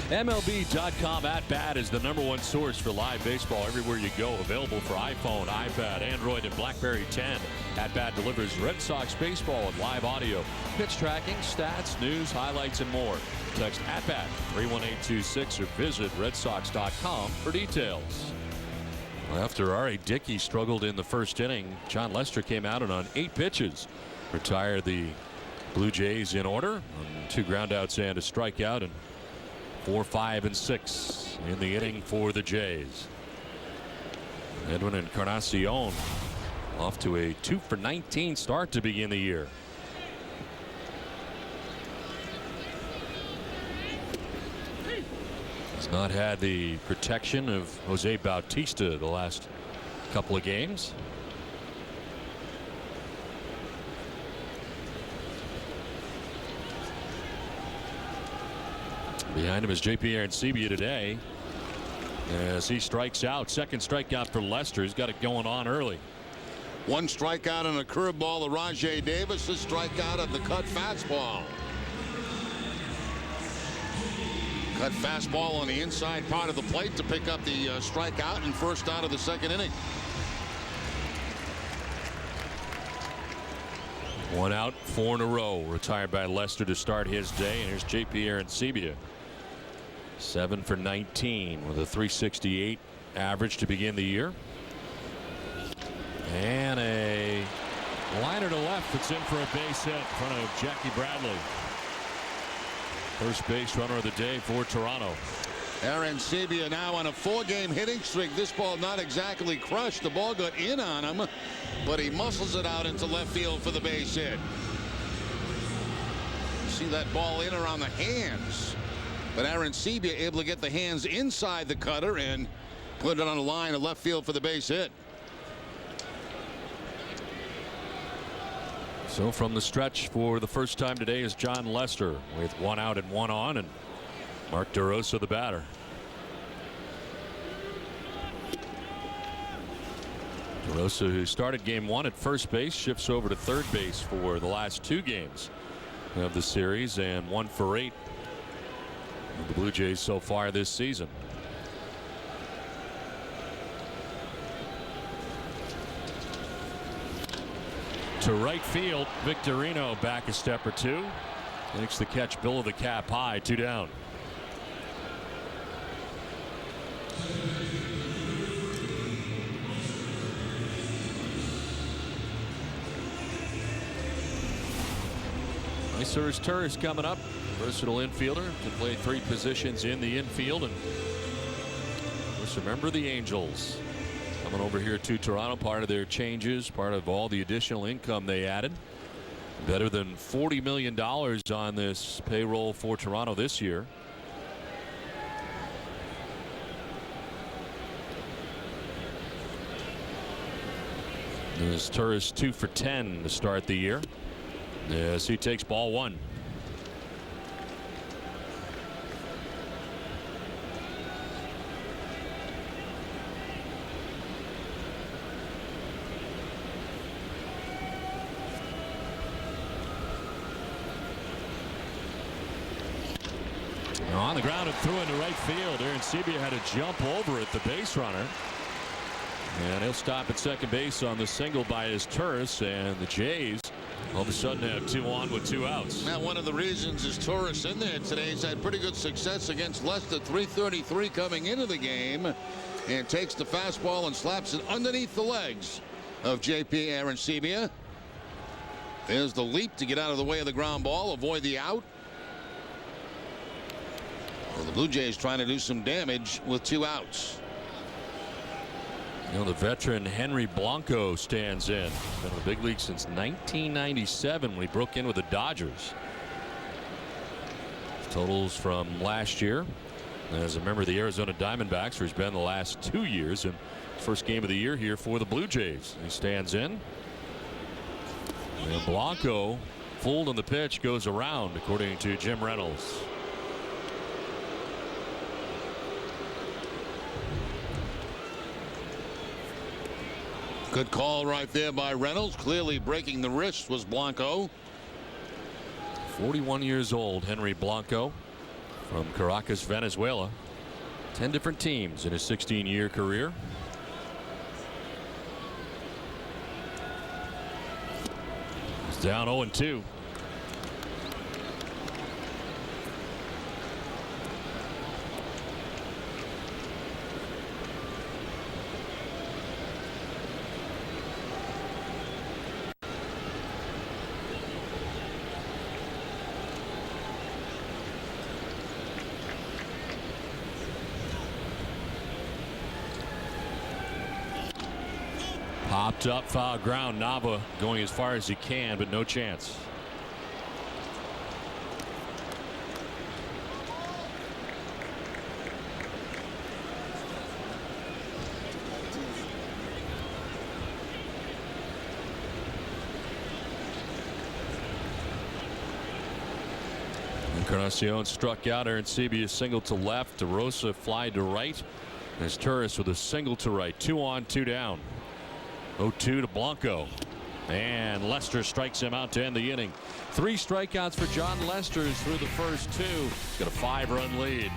MLB.com @bat is the #1 source for live baseball everywhere you go. Available for iPhone, iPad, Android, and BlackBerry 10. @bat delivers Red Sox baseball with live audio, pitch tracking, stats, news, highlights, and more. Text @bat 31826 or visit redsox.com for details. After RA Dickey struggled in the first inning, Jon Lester came out and on 8 pitches retired the Blue Jays in order on 2 groundouts and a strikeout, and 4, 5, and 6 in the inning for the Jays. Edwin Encarnacion off to a 2 for 19 start to begin the year. Has not had the protection of Jose Bautista the last couple of games. Behind him is JP Arancibia today as he strikes out. Second strikeout for Lester. He's got it going on early. 1 strikeout on a curveball to Rajai Davis. A strikeout of the cut fastball. Cut fastball on the inside part of the plate to pick up the strikeout and first out of the second inning. 1 out, 4 in a row. Retired by Lester to start his day. And here's JP Arancibia. 7 for 19 with a 368 average to begin the year. And a liner to left. It's in for a base hit in front of Jackie Bradley. First base runner of the day for Toronto. Arancibia now on a 4-game hitting streak. This ball not exactly crushed. The ball got in on him, but he muscles it out into left field for the base hit. See that ball in around the hands, but Arancibia able to get the hands inside the cutter and put it on the line of left field for the base hit. So from the stretch for the first time today is Jon Lester with 1 out and 1 on, and Mark DeRosa the batter. DeRosa, who started game 1 at first base, shifts over to third base for the last 2 games of the series, and 1 for 8 of the Blue Jays so far this season. To right field, Victorino back a step or 2. Makes the catch below the cap high, 2 down. Nicer's Turris coming up. Versatile infielder, can play 3 positions in the infield. And just remember the Angels coming over here to Toronto. Part of their changes, part of all the additional income they added. Better than $40 million on this payroll for Toronto this year. This Turris 2 for 10 to start the year. Yes, he takes ball 1. On the ground and threw into right field. Arancibia had to jump over it, the base runner. And he'll stop at second base on the single by his Turris, and the Jays all of a sudden have 2 on with 2 outs. Now one of the reasons is Turris in there today. He's had pretty good success against Lester. 333 coming into the game, and takes the fastball and slaps it underneath the legs of JP Arancibia. There's the leap to get out of the way of the ground ball, avoid the out. Well, the Blue Jays trying to do some damage with 2 outs. You know, the veteran Henry Blanco stands in. Been in the big league since 1997 when he broke in with the Dodgers. Totals from last year as a member of the Arizona Diamondbacks, where he's been the last 2 years, and first game of the year here for the Blue Jays. He stands in. And Blanco, fooled on the pitch, goes around, according to Jim Reynolds. Good call right there by Reynolds. Clearly breaking the wrist was Blanco. 41 years old, Henry Blanco. from Caracas, Venezuela. 10 different teams in his 16-year career. He's down 0-2. Popped up, foul ground. Nava going as far as he can, but no chance. Encarnacion struck out. Arancibia single to left. DeRosa fly to right. As Turris with a single to right. 2 on, 2 down. 0-2 to Blanco. And Lester strikes him out to end the inning. 3 strikeouts for Jon Lester through the first 2. He's got a 5-run lead.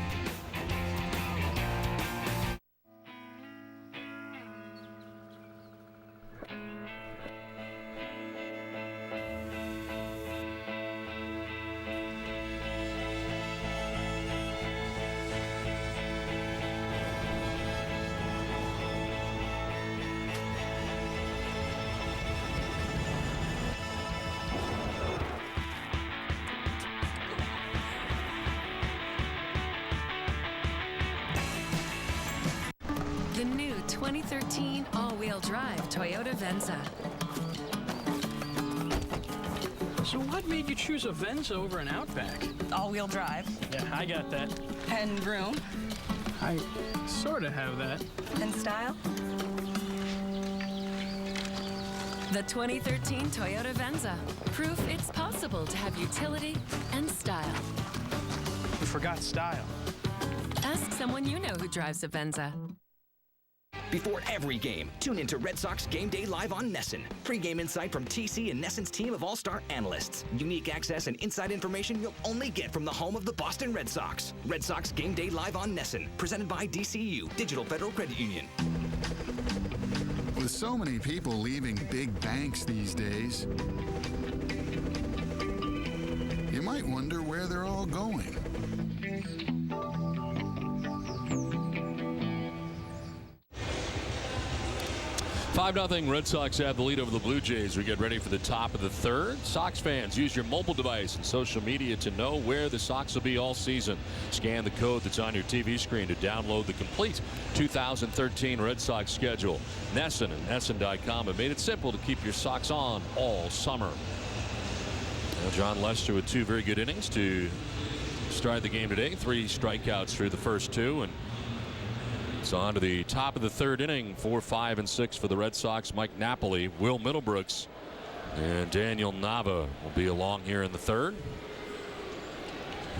The new 2013 all-wheel drive Toyota Venza. So what made you choose a Venza over an Outback? All-wheel drive. Yeah, I got that. And room. I sort of have that. And style. The 2013 Toyota Venza. Proof it's possible to have utility and style. You forgot style. Ask someone you know who drives a Venza. Before every game, tune into Red Sox Game Day Live on NESN. Pre-game insight from TC and NESN's team of all-star analysts. Unique access and inside information you'll only get from the home of the Boston Red Sox. Red Sox Game Day Live on NESN. Presented by DCU, Digital Federal Credit Union. With so many people leaving big banks these days, you might wonder where they're all going. 5-0 Red Sox have the lead over the Blue Jays. We get ready for the top of the 3rd. Sox fans, use your mobile device and social media to know where the Sox will be all season. Scan the code that's on your TV screen to download the complete 2013 Red Sox schedule. NESN and NESN.com have made it simple to keep your Sox on all summer. Now Jon Lester with 2 very good innings to start the game today. 3 strikeouts through the first 2, and it's on to the top of the 3rd inning. 4, 5, and 6 for the Red Sox. Mike Napoli, Will Middlebrooks, and Daniel Nava will be along here in the 3rd.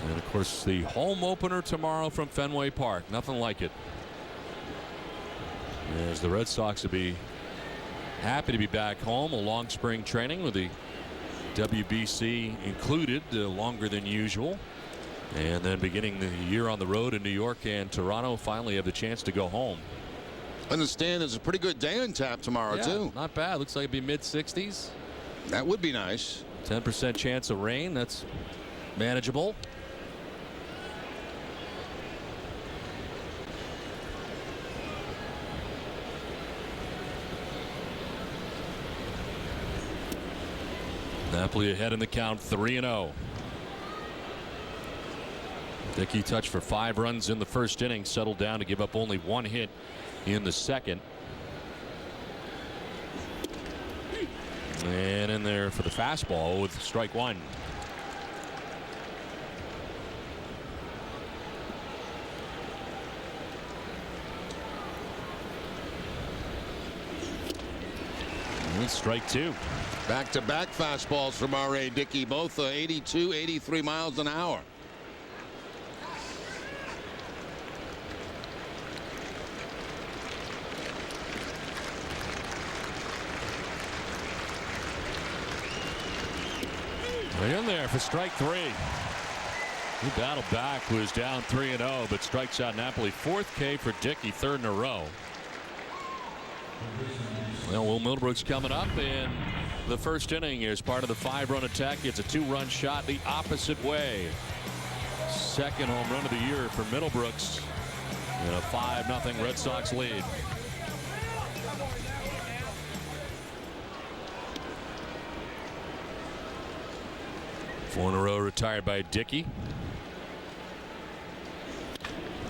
And of course the home opener tomorrow from Fenway Park. Nothing like it, as the Red Sox will be happy to be back home. A long spring training with the WBC included, longer than usual. And then beginning the year on the road in New York and Toronto, finally have the chance to go home. Understand there's a pretty good day on tap tomorrow, too. Not bad. Looks like it'd be mid-60s. That would be nice. 10% chance of rain. That's manageable. Napoli ahead in the count, 3-0. Dickey touched for 5 runs in the first inning, settled down to give up only 1 hit in the second. And in there for the fastball with strike 1. And strike 2. Back-to-back fastballs from RA Dickey, both 82, 83 miles an hour. In there for strike 3. He battled back, was down 3-0, but strikes out Napoli. 4th K for Dickey, 3rd in a row. Well, Will Middlebrooks coming up in the first inning as part of the 5-run attack. Gets a 2-run shot the opposite way. 2nd home run of the year for Middlebrooks in a 5-0 Red Sox lead. Four in a row retired by Dickey.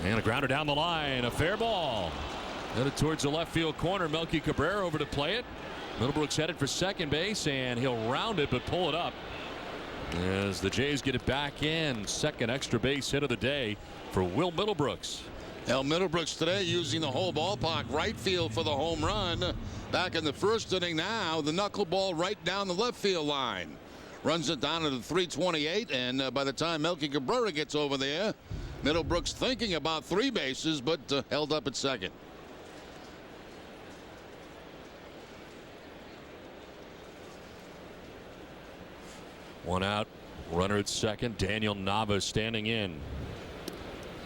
And a grounder down the line. A fair ball. Headed towards the left field corner. Melky Cabrera over to play it. Middlebrooks headed for second base, and he'll round it but pull it up as the Jays get it back in. 2nd extra base hit of the day for Will Middlebrooks. Middlebrooks today using the whole ballpark. Right field for the home run. Back in the first inning now. The knuckleball right down the left field line. Runs it down to the 328, and by the time Melky Cabrera gets over there, Middlebrooks thinking about 3 bases, but held up at second. One out, runner at second. Daniel Nava standing in.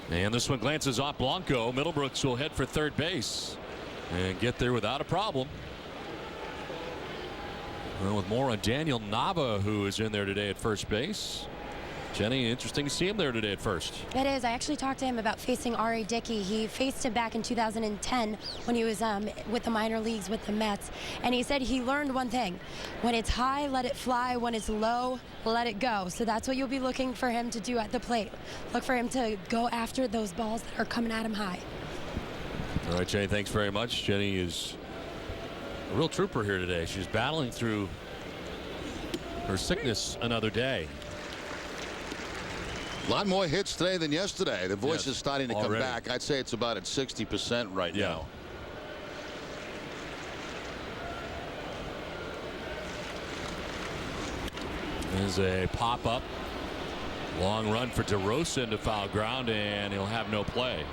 And this one glances off Blanco. Middlebrooks will head for third base and get there without a problem. Well, with more on Daniel Nava, who is in there today at first base. Jenny, interesting to see him there today at first. It is. I actually talked to him about facing RA Dickey. He faced him back in 2010 when he was with the minor leagues with the Mets. And he said he learned one thing. When it's high, let it fly. When it's low, let it go. So that's what you'll be looking for him to do at the plate. Look for him to go after those balls that are coming at him high. All right, Jenny, thanks very much. Jenny is a real trooper here today. She's battling through her sickness another day. A lot more hits today than yesterday. The voice is starting to come already. back. I'd say it's about at 60% right now. There's a pop-up. Long run for DeRosa into foul ground, and he'll have no play.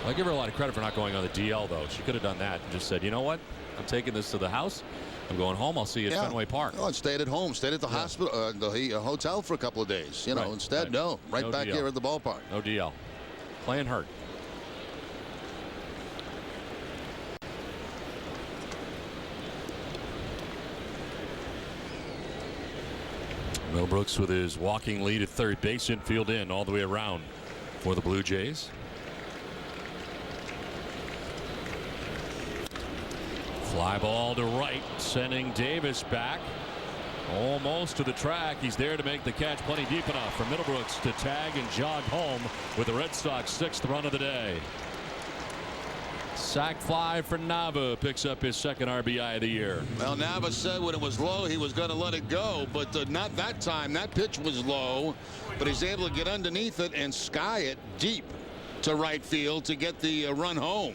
I give her a lot of credit for not going on the DL, though. She could have done that and just said, you know what? I'm taking this to the house. I'm going home. I'll see you at Fenway Park. Oh, and stayed at home. Stayed at the hospital, the hotel for a couple of days. You know, instead, no. Right no back DL. here at the ballpark. No DL. Playing hurt. Middlebrooks with his walking lead at third base, infield in all the way around for the Blue Jays. Fly ball to right, sending Davis back almost to the track. He's there to make the catch plenty deep enough for Middlebrooks to tag and jog home with the Red Sox 6th run of the day. Sac fly for Nava, picks up his 2nd RBI of the year. Well, Nava said when it was low he was going to let it go, but not that time. That pitch was low, but he's able to get underneath it and sky it deep to right field to get the run home.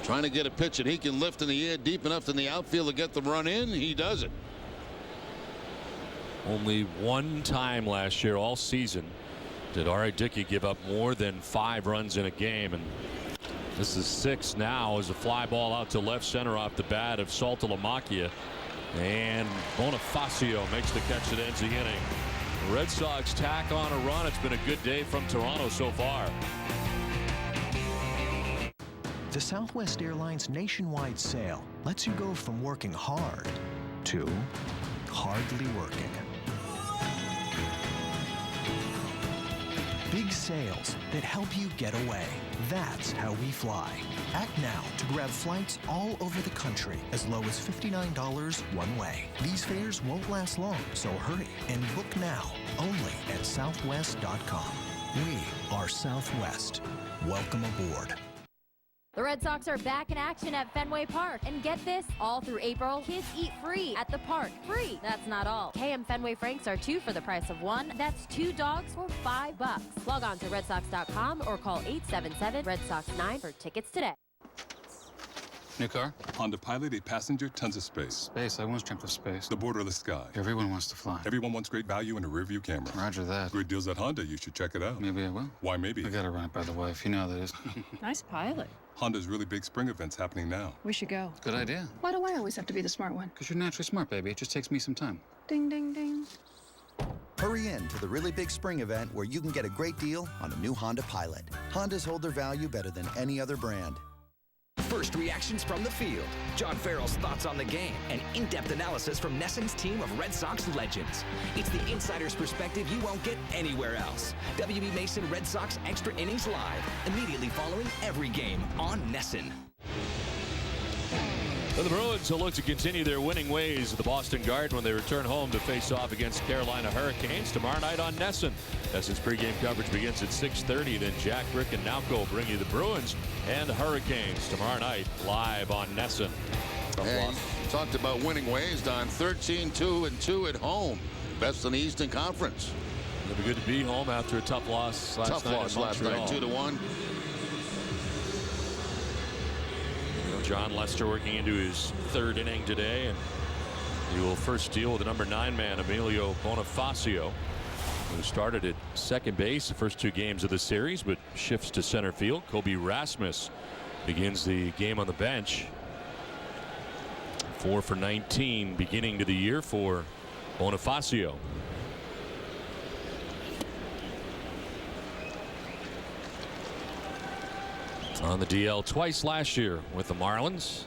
Trying to get a pitch that he can lift in the air deep enough in the outfield to get the run in. He does it. Only one time last year all season did RA Dickey give up more than 5 runs in a game, and this is 6 now as a fly ball out to left center off the bat of Saltalamacchia, and Bonifacio makes the catch that ends the inning. The Red Sox tack on a run. It's been a good day from Toronto so far. The Southwest Airlines nationwide sale lets you go from working hard to hardly working. Big sales that help you get away. That's how we fly. Act now to grab flights all over the country as low as $59 one way. These fares won't last long, so hurry and book now only at southwest.com. We are Southwest. Welcome aboard. The Red Sox are back in action at Fenway Park. And get this, all through April, kids eat free at the park. Free. That's not all. KM Fenway Franks are 2 for the price of 1. That's 2 dogs for $5. Log on to redsox.com or call 877-RED-SOX-9 for tickets today. New car? Honda Pilot, 8 passenger, tons of space. Space? I once dreamt of space. The border of the sky. Everyone wants to fly. Everyone wants great value and a rear-view camera. Roger that. Great deals at Honda. You should check it out. Maybe I will. Why maybe? I gotta run it by the wife. You know how that is. Nice Pilot. Honda's really big spring events happening now. We should go. Good idea. Why do I always have to be the smart one? Because you're naturally smart, baby. It just takes me some time. Ding, ding, ding. Hurry in to the really big spring event where you can get a great deal on a new Honda Pilot. Hondas hold their value better than any other brand. First reactions from the field, John Farrell's thoughts on the game, and in-depth analysis from NESN's team of Red Sox legends. It's the insider's perspective you won't get anywhere else. W.B. Mason Red Sox Extra Innings Live, immediately following every game on NESN. Well, the Bruins will look to continue their winning ways at the Boston Garden when they return home to face off against Carolina Hurricanes tomorrow night on NESN. NESN's pregame coverage begins at 6:30. Then Jack, Rick, and Nowco will bring you the Bruins and Hurricanes tomorrow night live on NESN. And talked about winning ways, Don. 13-2-2 at home. Best in the Eastern Conference. It'll be good to be home after a tough loss last night. 2-1. Jon Lester working into his third inning today, and he will first deal with the number 9 man, Emilio Bonifacio, who started at second base the first 2 games of the series, but shifts to center field. Kobe Rasmus begins the game on the bench. 4 for 19 beginning to the year for Bonifacio. On the DL twice last year with the Marlins.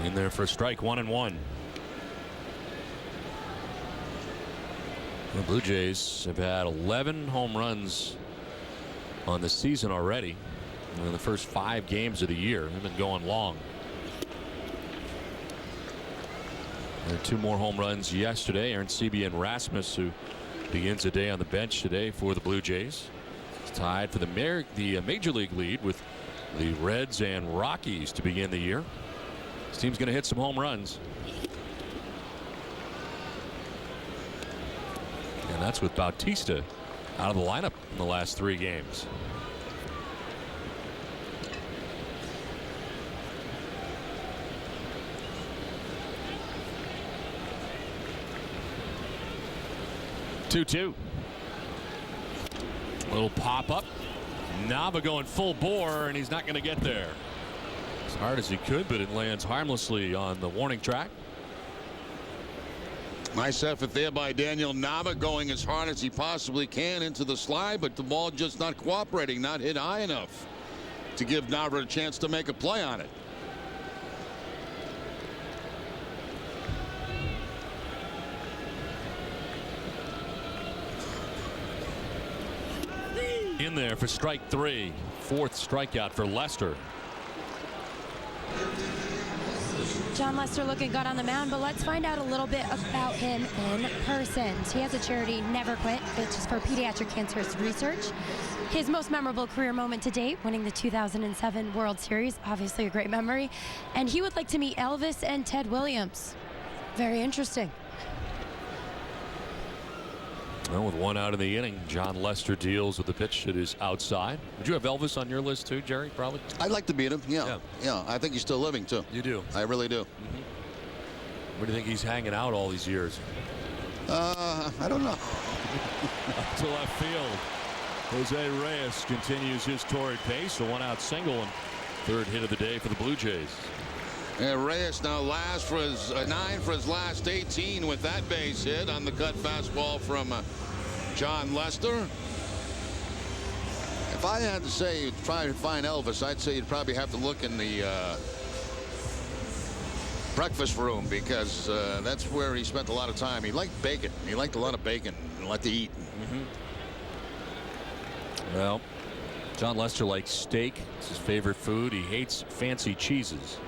In there for a strike, 1-1. The Blue Jays have had 11 home runs on the season already in the first 5 games of the year. They've been going long. And 2 more home runs yesterday. Aaron Seaby and Rasmus, who begins the day on the bench today for the Blue Jays. It's tied for the Major League lead with the Reds and Rockies to begin the year. This team's going to hit some home runs. And that's with Bautista out of the lineup in the last 3 games. Two. Little pop up. Nava going full bore, and he's not going to get there as hard as he could, but it lands harmlessly on the warning track. Nice effort there by Daniel Nava, going as hard as he possibly can into the slide, but the ball just not cooperating, not hit high enough to give Nava a chance to make a play on it. In there for strike 3. 4th strikeout for Lester. Jon Lester looking good on the mound, but let's find out a little bit about him in person. He has a charity, Never Quit, which is for pediatric cancer research. His most memorable career moment to date, winning the 2007 World Series, obviously a great memory. And he would like to meet Elvis and Ted Williams. Very interesting. Well, with 1 out in the inning, Jon Lester deals with the pitch that is outside. Would you have Elvis on your list too, Jerry? Probably. I'd like to beat him. Yeah. I think he's still living too. You do? I really do. Where do you think he's hanging out all these years? I don't know. Up to left field. Jose Reyes continues his torrid pace. A 1-out single and 3rd hit of the day for the Blue Jays. And Reyes now last for his 9 for his last 18 with that base hit on the cut fastball from Jon Lester. If I had to say try to find Elvis, I'd say you'd probably have to look in the breakfast room, because that's where he spent a lot of time. He liked bacon. He liked a lot of bacon and liked to eat. Well, Jon Lester likes steak. It's his favorite food. He hates fancy cheeses.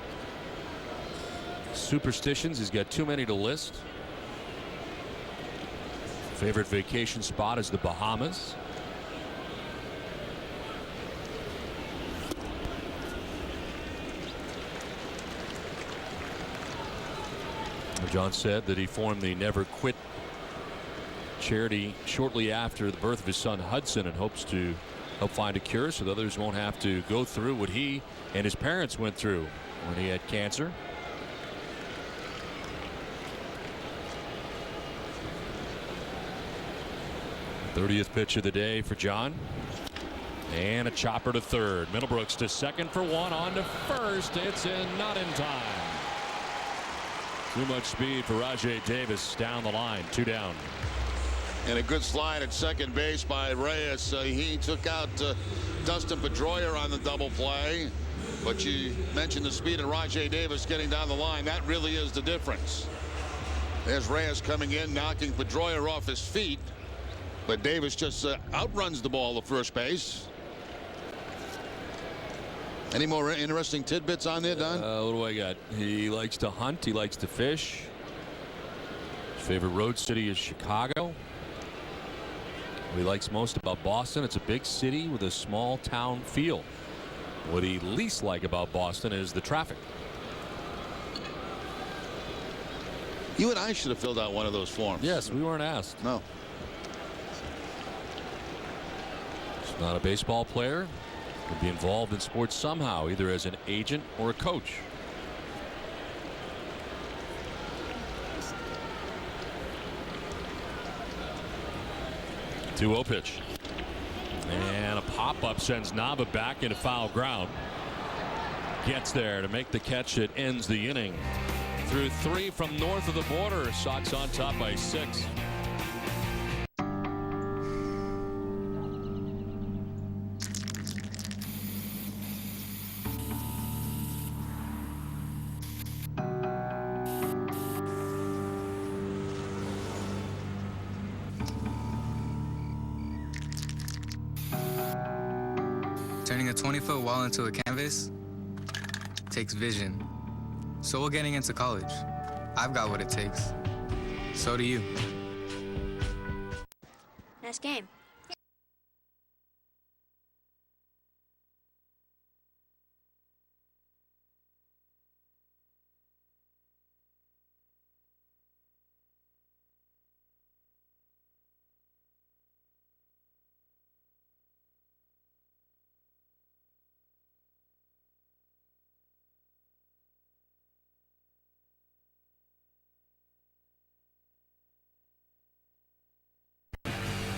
Superstitions, he's got too many to list. Favorite vacation spot is the Bahamas. Jon said that he formed the Never Quit charity shortly after the birth of his son Hudson, and hopes to help find a cure so that others won't have to go through what he and his parents went through when he had cancer. 30th pitch of the day for Jon. And a chopper to third. Middlebrooks to second for one. On to first. It's in, not in time. Too much speed for Rajay Davis down the line. 2 down. And a good slide at second base by Reyes. He took out Dustin Pedroia on the double play. But you mentioned the speed of Rajay Davis getting down the line. That really is the difference. There's Reyes coming in, knocking Pedroia off his feet. But Davis just outruns the ball to first base. Any more interesting tidbits on there, Don? What do I got? He likes to hunt. He likes to fish. His favorite road city is Chicago. What he likes most about Boston, it's a big city with a small town feel. What he least like about Boston is the traffic. You and I should have filled out one of those forms. Yes, we weren't asked. No. He's not a baseball player. Could be involved in sports somehow, either as an agent or a coach. Two-0 pitch. And a pop-up sends Nava back into foul ground. Gets there to make the catch that ends the inning. Through 3 from north of the border. Sox on top by 6. Turning a 20-foot wall into a canvas takes vision. So will getting into college. I've got what it takes. So do you. Nice game.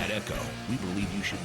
At Echo, we believe you should.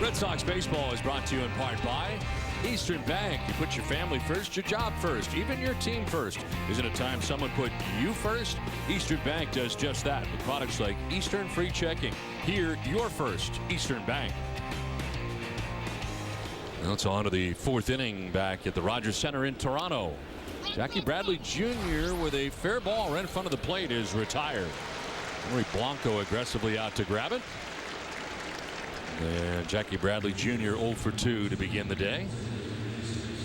Red Sox baseball is brought to you in part by Eastern Bank. You put your family first, your job first, even your team first. Isn't it time someone put you first? Eastern Bank does just that with products like Eastern Free Checking. Here, you're first. Eastern Bank. Now it's on to the 4th inning back at the Rogers Center in Toronto. Jackie Bradley Jr. with a fair ball right in front of the plate is retired. Henry Blanco aggressively out to grab it. And Jackie Bradley Jr. 0 for 2 to begin the day.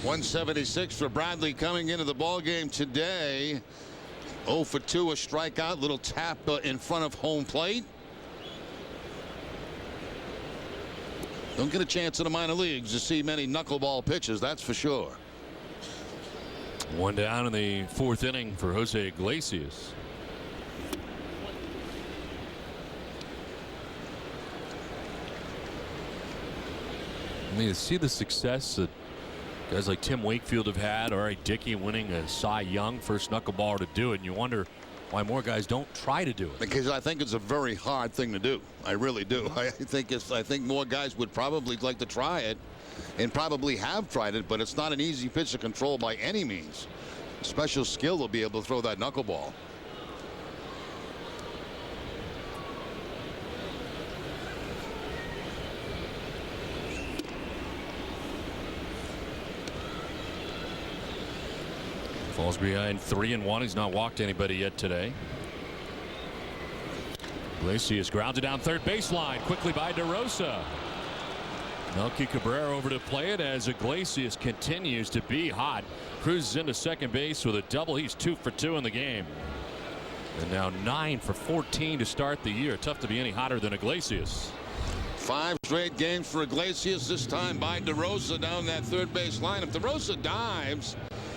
176 for Bradley coming into the ball game today. 0 for 2, a strikeout, little tap in front of home plate. Don't get a chance in the minor leagues to see many knuckleball pitches, that's for sure. 1 down in the 4th inning for Jose Iglesias. I mean, to see the success that guys like Tim Wakefield have had, RA Dickey winning a Cy Young, first knuckleballer to do it, and you wonder why more guys don't try to do it. Because I think it's a very hard thing to do. I really do. I think more guys would probably like to try it and probably have tried it, but it's not an easy pitch to control by any means. Special skill to be able to throw that knuckleball. Falls behind 3-1. He's not walked anybody yet today. Iglesias grounds it down third baseline quickly by DeRosa. Melky Cabrera over to play it as Iglesias continues to be hot. Cruises into second base with a double. He's 2 for 2 in the game. And now 9 for 14 to start the year. Tough to be any hotter than Iglesias. 5 straight games for Iglesias, this time by DeRosa down that third base line. If DeRosa dives,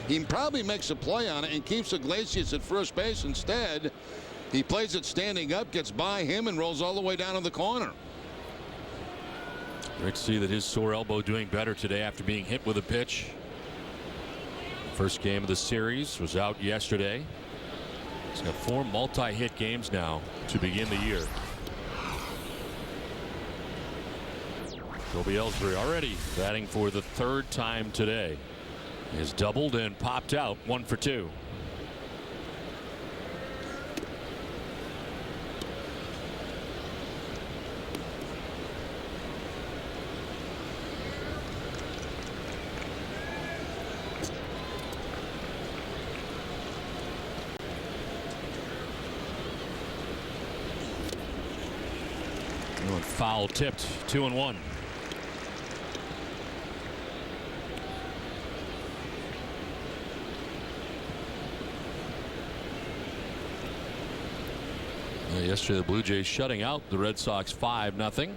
he probably makes a play on it and keeps Iglesias at first base. Instead, he plays it standing up, gets by him, and rolls all the way down to the corner. Great to see that his sore elbow doing better today after being hit with a pitch. First game of the series was out yesterday. He's got 4 multi-hit games now to begin the year. Jacoby Ellsbury already batting for the 3rd time today. He has doubled and popped out 1 for 2. Foul tipped, 2-1. Yesterday the Blue Jays shutting out the Red Sox 5-0.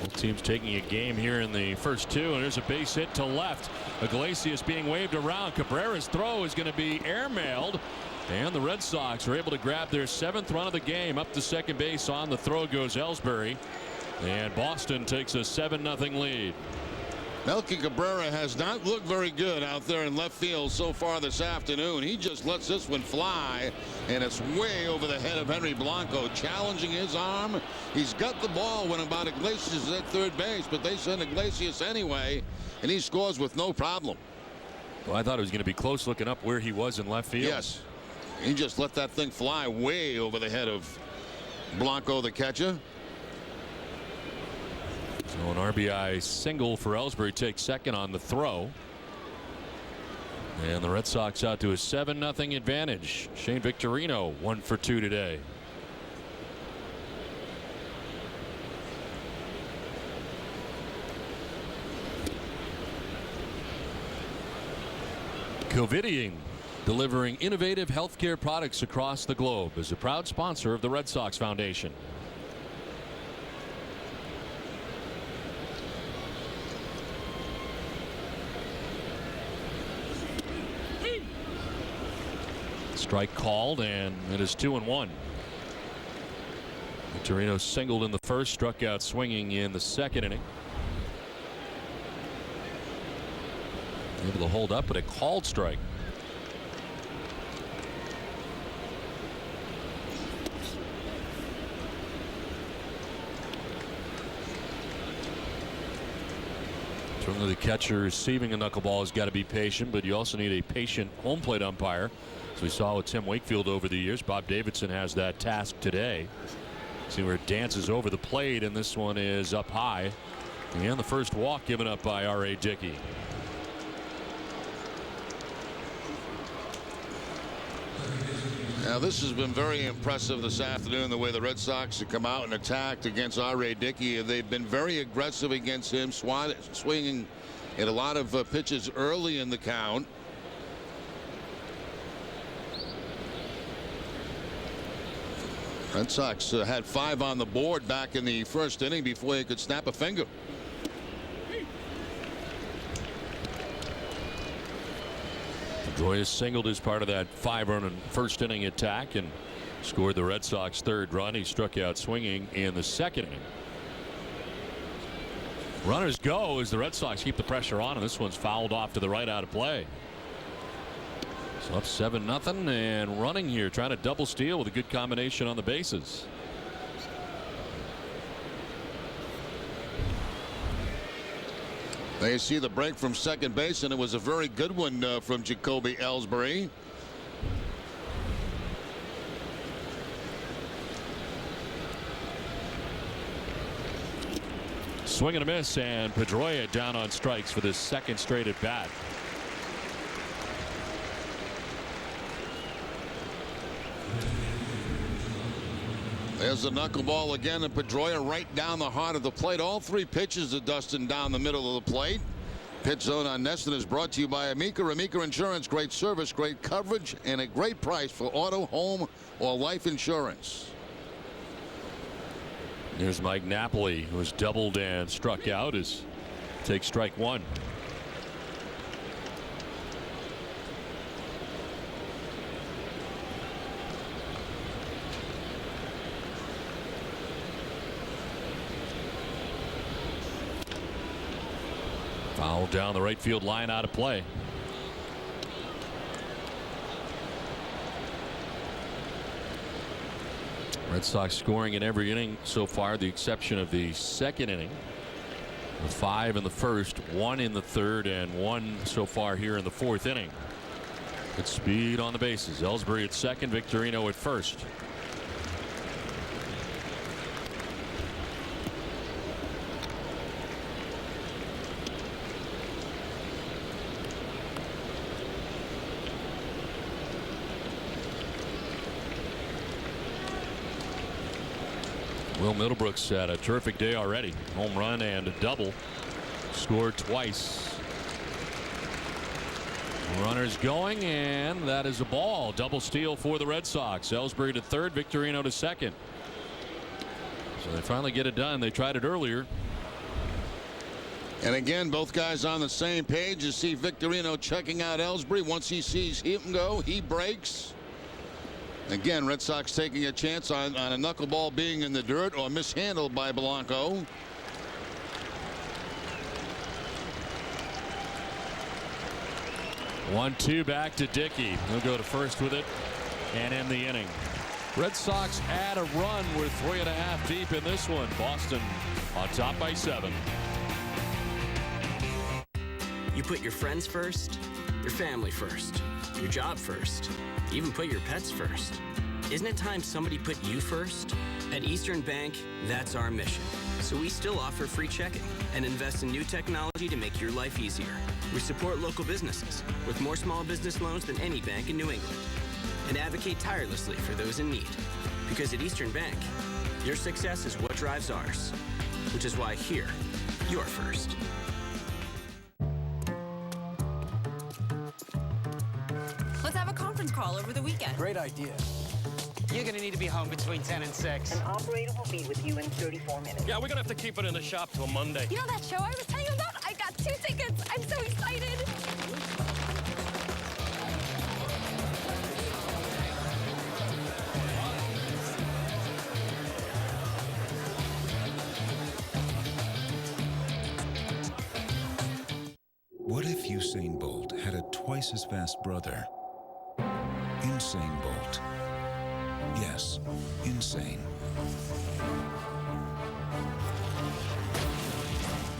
Both teams taking a game here in the first 2, and there's a base hit to left. Iglesias being waved around. Cabrera's throw is going to be airmailed. And the Red Sox are able to grab their 7th run of the game. Up to second base on the throw goes Ellsbury. And Boston takes a 7-0 lead. Melky Cabrera has not looked very good out there in left field so far this afternoon. He just lets this one fly, and it's way over the head of Henry Blanco, challenging his arm. He's got the ball when about Iglesias is at third base, but they send Iglesias anyway, and he scores with no problem. Well, I thought it was going to be close looking up where he was in left field. Yes. He just let that thing fly way over the head of Blanco, the catcher. So an RBI single for Ellsbury takes second on the throw. And the Red Sox out to a 7-0 advantage. Shane Victorino 1 for 2 today. Covidien, delivering innovative healthcare products across the globe, is a proud sponsor of the Red Sox Foundation. Strike called, and it is 2-1. Victorino singled in the first, struck out swinging in the second inning. Able to hold up, but a called strike. Certainly the catcher receiving a knuckleball has got to be patient, but you also need a patient home plate umpire. As we saw with Tim Wakefield over the years, Bob Davidson has that task today. See where it dances over the plate, and this one is up high. And the first walk given up by RA Dickey. Now this has been very impressive this afternoon, the way the Red Sox have come out and attacked against RA Dickey. They've been very aggressive against him, swinging at a lot of pitches early in the count. Red Sox had 5 on the board back in the first inning before he could snap a finger. Pedroia singled as part of that 5-run first inning attack and scored the Red Sox 3rd run. He struck out swinging in the second inning. Runners go as the Red Sox keep the pressure on, and this one's fouled off to the right out of play. So up 7-0 and running here, trying to double steal with a good combination on the bases. They see the break from second base, and it was a very good one from Jacoby Ellsbury. Swing and a miss, and Pedroia down on strikes for the second straight at bat. There's the knuckleball again, and Pedroia right down the heart of the plate. All three pitches to Dustin down the middle of the plate. Pitch Zone on NESN is brought to you by Amica. Amica Insurance, great service, great coverage, and a great price for auto, home, or life insurance. Here's Mike Napoli, who was doubled and struck out, as takes strike one. Foul down the right field line, out of play. Red Sox scoring in every inning so far, the exception of the second inning. 5 in the first, 1 in the third, and 1 so far here in the fourth inning. Good speed on the bases. Ellsbury at second, Victorino at first. Will Middlebrooks had a terrific day already. Home run and a double. Scored twice. Runners going, and that is a ball. Double steal for the Red Sox. Ellsbury to third, Victorino to second. So they finally get it done. They tried it earlier. And again, both guys on the same page. You see Victorino checking out Ellsbury. Once he sees him go, he breaks. Again, Red Sox taking a chance on a knuckleball being in the dirt or mishandled by Blanco. One-two back to Dickey. He'll go to first with it and end the inning. Red Sox add a run. We're 3.5 deep in this one. Boston on top by 7. You put your friends first, your family first, your job first, you even put your pets first. Isn't it time somebody put you first? At Eastern Bank, that's our mission. So we still offer free checking and invest in new technology to make your life easier. We support local businesses with more small business loans than any bank in New England, and advocate tirelessly for those in need. Because at Eastern Bank, your success is what drives ours, which is why here, you're first. Let's have a conference call over the weekend. Great idea. You're going to need to be home between 10 and 6. An operator will be with you in 34 minutes. Yeah, we're going to have to keep it in the shop till Monday. You know that show I was telling you about? I got 2 tickets. I'm so excited. What if Usain Bolt had a twice as fast brother? Insane Bolt. Yes, insane.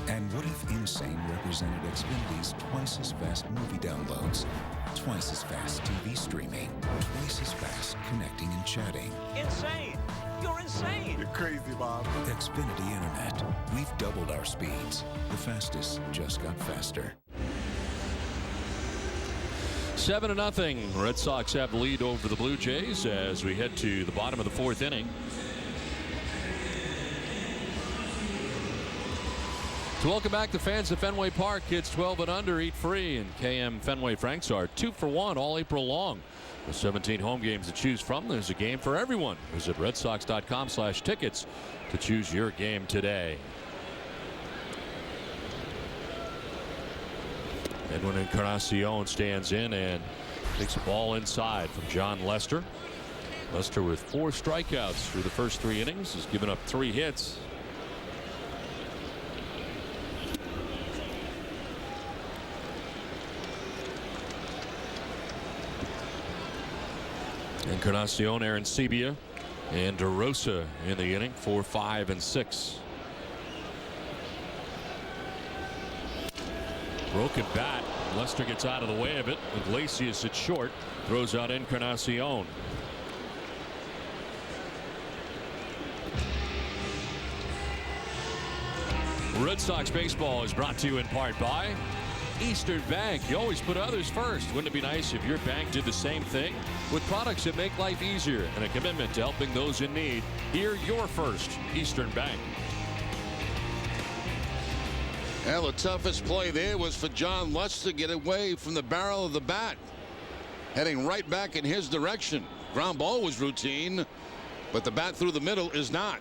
And what if insane represented Xfinity's twice as fast movie downloads, twice as fast TV streaming, twice as fast connecting and chatting? Insane! You're insane! You're crazy, Bob. Xfinity Internet. We've doubled our speeds. The fastest just got faster. 7-0. Red Sox have the lead over the Blue Jays as we head to the bottom of the fourth inning. So welcome back to fans at Fenway Park. Kids 12 and under eat free, and KM Fenway Franks are 2 for 1 all April long. With 17 home games to choose from, there's a game for everyone. Visit redsox.com/tickets to choose your game today. Edwin Encarnacion stands in and takes a ball inside from Jon Lester. Lester with 4 strikeouts through the first 3 innings has given up 3 hits. Encarnacion, Aaron Sebia, and DeRosa in the inning, 4, 5, and 6. Broken bat. Lester gets out of the way of it. Iglesias at short. Throws out Encarnacion. Red Sox baseball is brought to you in part by Eastern Bank. You always put others first. Wouldn't it be nice if your bank did the same thing? With products that make life easier and a commitment to helping those in need, hear your first Eastern Bank. Well, the toughest play there was for Jon Lester to get away from the barrel of the bat. Heading right back in his direction. Ground ball was routine, but the bat through the middle is not.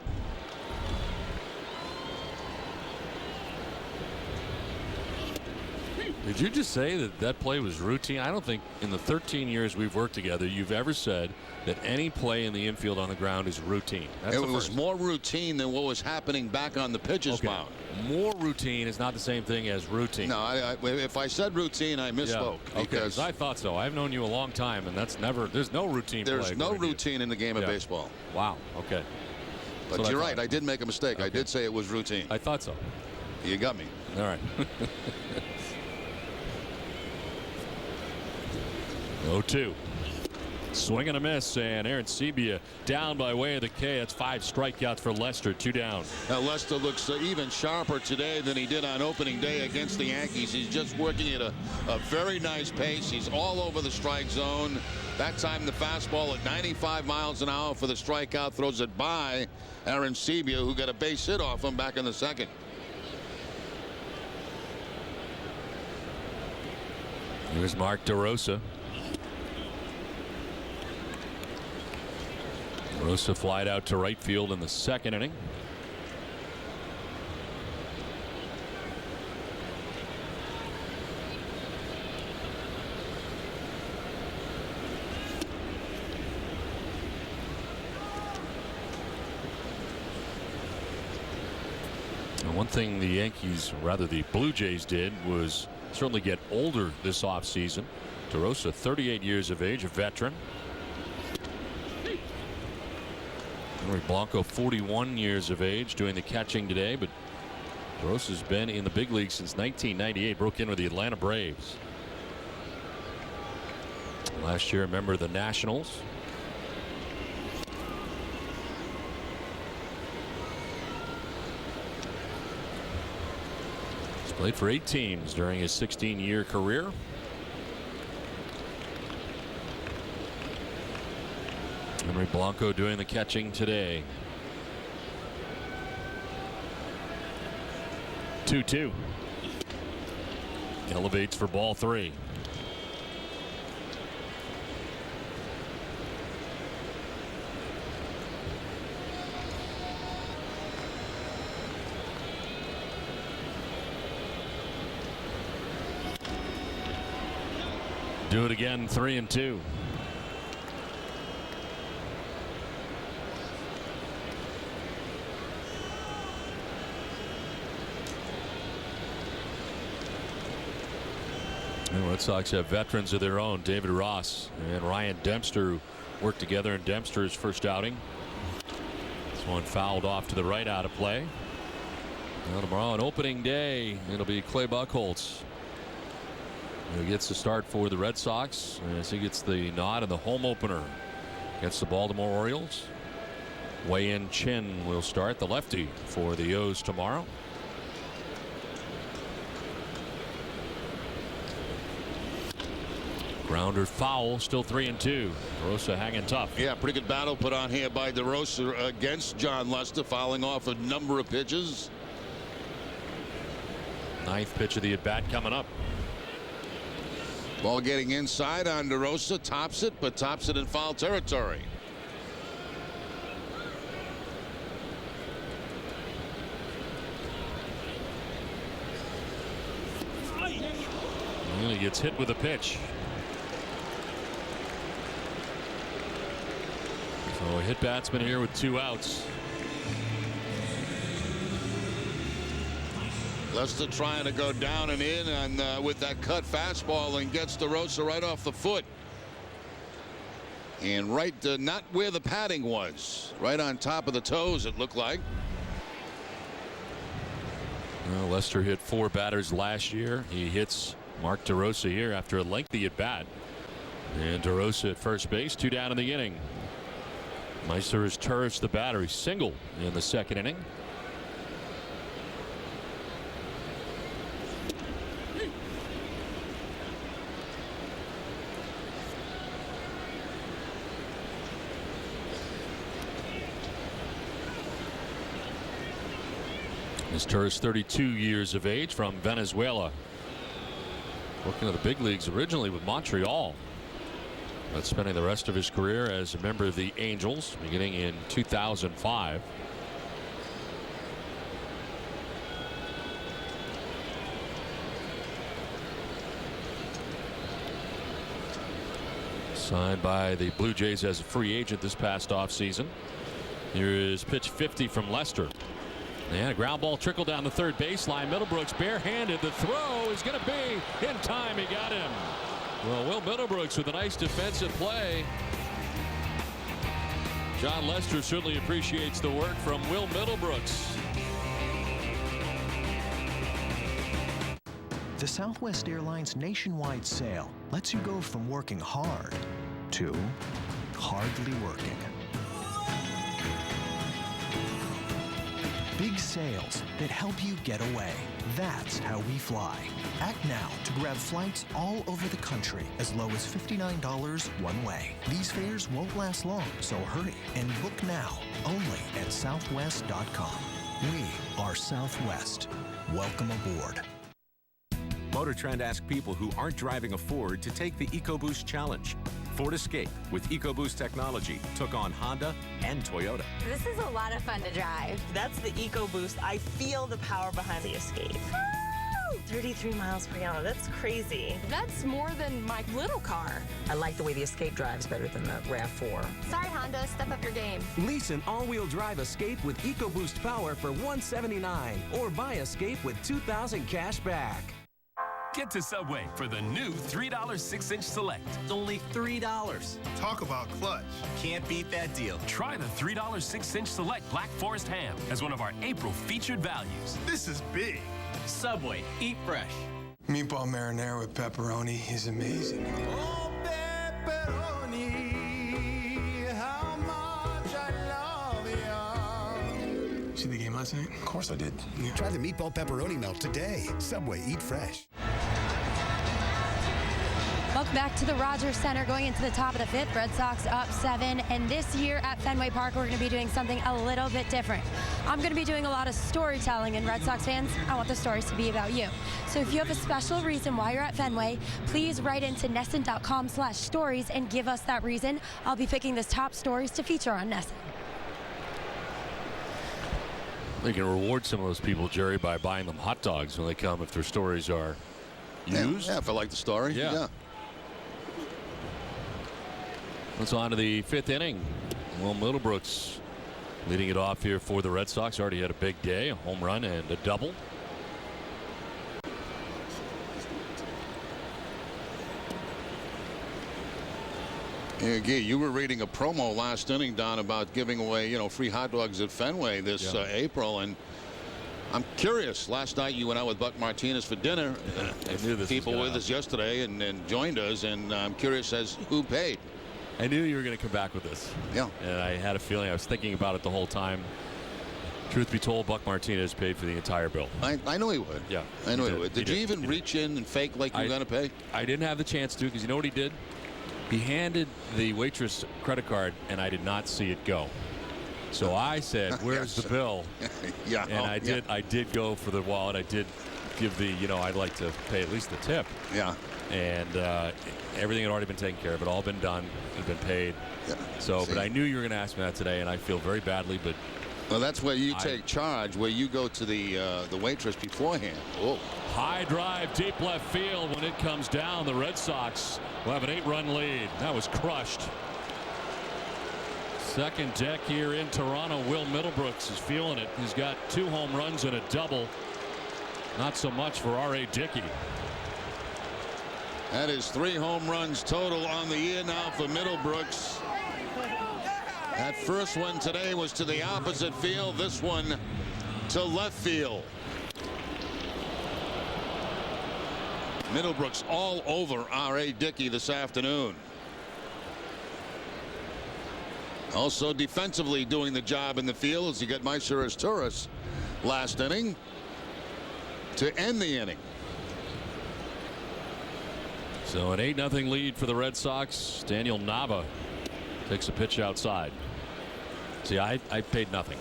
Did you just say that that play was routine? I don't think in the 13 years we've worked together you've ever said that any play in the infield on the ground is routine. That's it was more routine than what was happening back on the pitcher's mound. More routine is not the same thing as routine. No, if I said routine, I misspoke. Yeah. Because I thought so. I've known you a long time, and that's never. There's no routine. There's no routine in the game of baseball. Wow. Okay. But you're right. I did make a mistake. Okay. I did say it was routine. I thought so. You got me. All right. 0-2. Swing and a miss, and Aaron Sebia down by way of the K. That's 5 strikeouts for Lester, 2 down. Now Lester looks even sharper today than he did on opening day against the Yankees. He's just working at a very nice pace. He's all over the strike zone. That time the fastball at 95 miles an hour for the strikeout, throws it by Aaron Sebia, who got a base hit off him back in the second. Here's Mark DeRosa. Rosa flied out to right field in the second inning. And one thing the Yankees, rather the Blue Jays, did was certainly get older this offseason. DeRosa, 38 years of age, a veteran. Henry Blanco, 41 years of age, doing the catching today, but DeRosa's been in the big league since 1998. Broke in with the Atlanta Braves. Last year, a member of the Nationals. He's played for 8 teams during his 16-year career. Henry Blanco doing the catching today. 2-2. Elevates for ball 3. Do it again, 3-2. The Red Sox have veterans of their own. David Ross and Ryan Dempster, who worked together in Dempster's first outing. This one fouled off to the right, out of play. Now tomorrow on opening day, it'll be Clay Buchholz who gets the start for the Red Sox as he gets the nod in the home opener against the Baltimore Orioles. Wei-Yin Chin will start, the lefty, for the O's tomorrow. Grounder foul, still 3-2. DeRosa hanging tough. Yeah, pretty good battle put on here by DeRosa against Jon Lester, fouling off a number of pitches. 9th pitch of the at bat coming up. Ball getting inside on DeRosa, tops it, but tops it in foul territory. He gets hit with a pitch. So a hit batsman here with 2 outs. Lester trying to go down and in and with that cut fastball, and gets DeRosa right off the foot. And right not where the padding was, right on top of the toes, it looked like. Well, Lester hit 4 batters last year. He hits Mark DeRosa here after a lengthy at bat. And DeRosa at first base, 2 down in the inning. Meister has turfed the batter. He singled in the second inning. This tourist, 32 years of age, from Venezuela. Working in the big leagues originally with Montreal, but spending the rest of his career as a member of the Angels, beginning in 2005. Signed by the Blue Jays as a free agent this past offseason. Here is pitch 50 from Lester. And a ground ball trickled down the third baseline. Middlebrooks barehanded. The throw is going to be in time. He got him. Well, Will Middlebrooks with a nice defensive play. Jon Lester certainly appreciates the work from Will Middlebrooks. The Southwest Airlines nationwide sale lets you go from working hard to hardly working. Big sales that help you get away. That's how we fly. Act now to grab flights all over the country as low as $59 one way. These fares won't last long, so hurry and book now only at southwest.com. We are Southwest. Welcome aboard. Motor Trend asked people who aren't driving a Ford to take the EcoBoost Challenge. Ford Escape with EcoBoost technology took on Honda and Toyota. This is a lot of fun to drive. That's the EcoBoost. I feel the power behind the Escape. Woo! 33 miles per gallon. That's crazy. That's more than my little car. I like the way the Escape drives better than the RAV4. Sorry, Honda. Step up your game. Lease an all-wheel drive Escape with EcoBoost power for $179 or buy Escape with $2,000 cash back. Get to Subway for the new $3 6-inch Select. It's only $3. Talk about clutch. Can't beat that deal. Try the $3 6-inch Select Black Forest Ham as one of our April featured values. This is big. Subway, eat fresh. Meatball marinara with pepperoni is amazing. Oh, pepperoni, how much I love you. See the game last night? Of course I did. Yeah. Try the meatball pepperoni melt today. Subway, eat fresh. Welcome back to the Rogers Center, going into the top of the fifth. Red Sox up 7, and this year at Fenway Park, we're going to be doing something a little bit different. I'm going to be doing a lot of storytelling, and Red Sox fans, I want the stories to be about you. So if you have a special reason why you're at Fenway, please write into NESN.com/stories and give us that reason. I'll be picking the top stories to feature on NESN. They can reward some of those people, Jerry, by buying them hot dogs when they come if their stories are used. Yeah, if I like the story. Yeah. Let's on to the fifth inning. Will Middlebrooks leading it off here for the Red Sox. Already had a big day, a home run and a double. Again, you were reading a promo last inning, Don, about giving away, free hot dogs at Fenway this April, and I'm curious. Last night you went out with Buck Martinez for dinner. People with us yesterday and joined us, and I'm curious as who paid. I knew you were going to come back with this. Yeah. And I had a feeling. I was thinking about it the whole time. Truth be told, Buck Martinez paid for the entire bill. I know he would. Yeah. I know he would. Did you even reach in and fake like you were going to pay? I didn't have the chance to, because you know what he did? He handed the waitress credit card, and I did not see it go. So I said, "Where's the bill?" Yeah. And I did go for the wallet. I did give the, I'd like to pay at least the tip. Yeah. And everything had already been taken care of. It all been done. It had been paid. Yeah. So, but I knew you were going to ask me that today, and I feel very badly. But well, that's where you take charge, where you go to the waitress beforehand. Oh. High drive, deep left field. When it comes down, the Red Sox will have an 8-run lead. That was crushed. Second deck here in Toronto. Will Middlebrooks is feeling it. He's got 2 home runs and a double. Not so much for RA Dickey. That is 3 home runs total on the year now for Middlebrooks. That first one today was to the opposite field. This one to left field. Middlebrooks all over R.A. Dickey this afternoon. Also defensively doing the job in the field as you get Miseris Torres last inning to end the inning. So an 8-0 lead for the Red Sox. Daniel Nava takes a pitch outside. See, I paid nothing.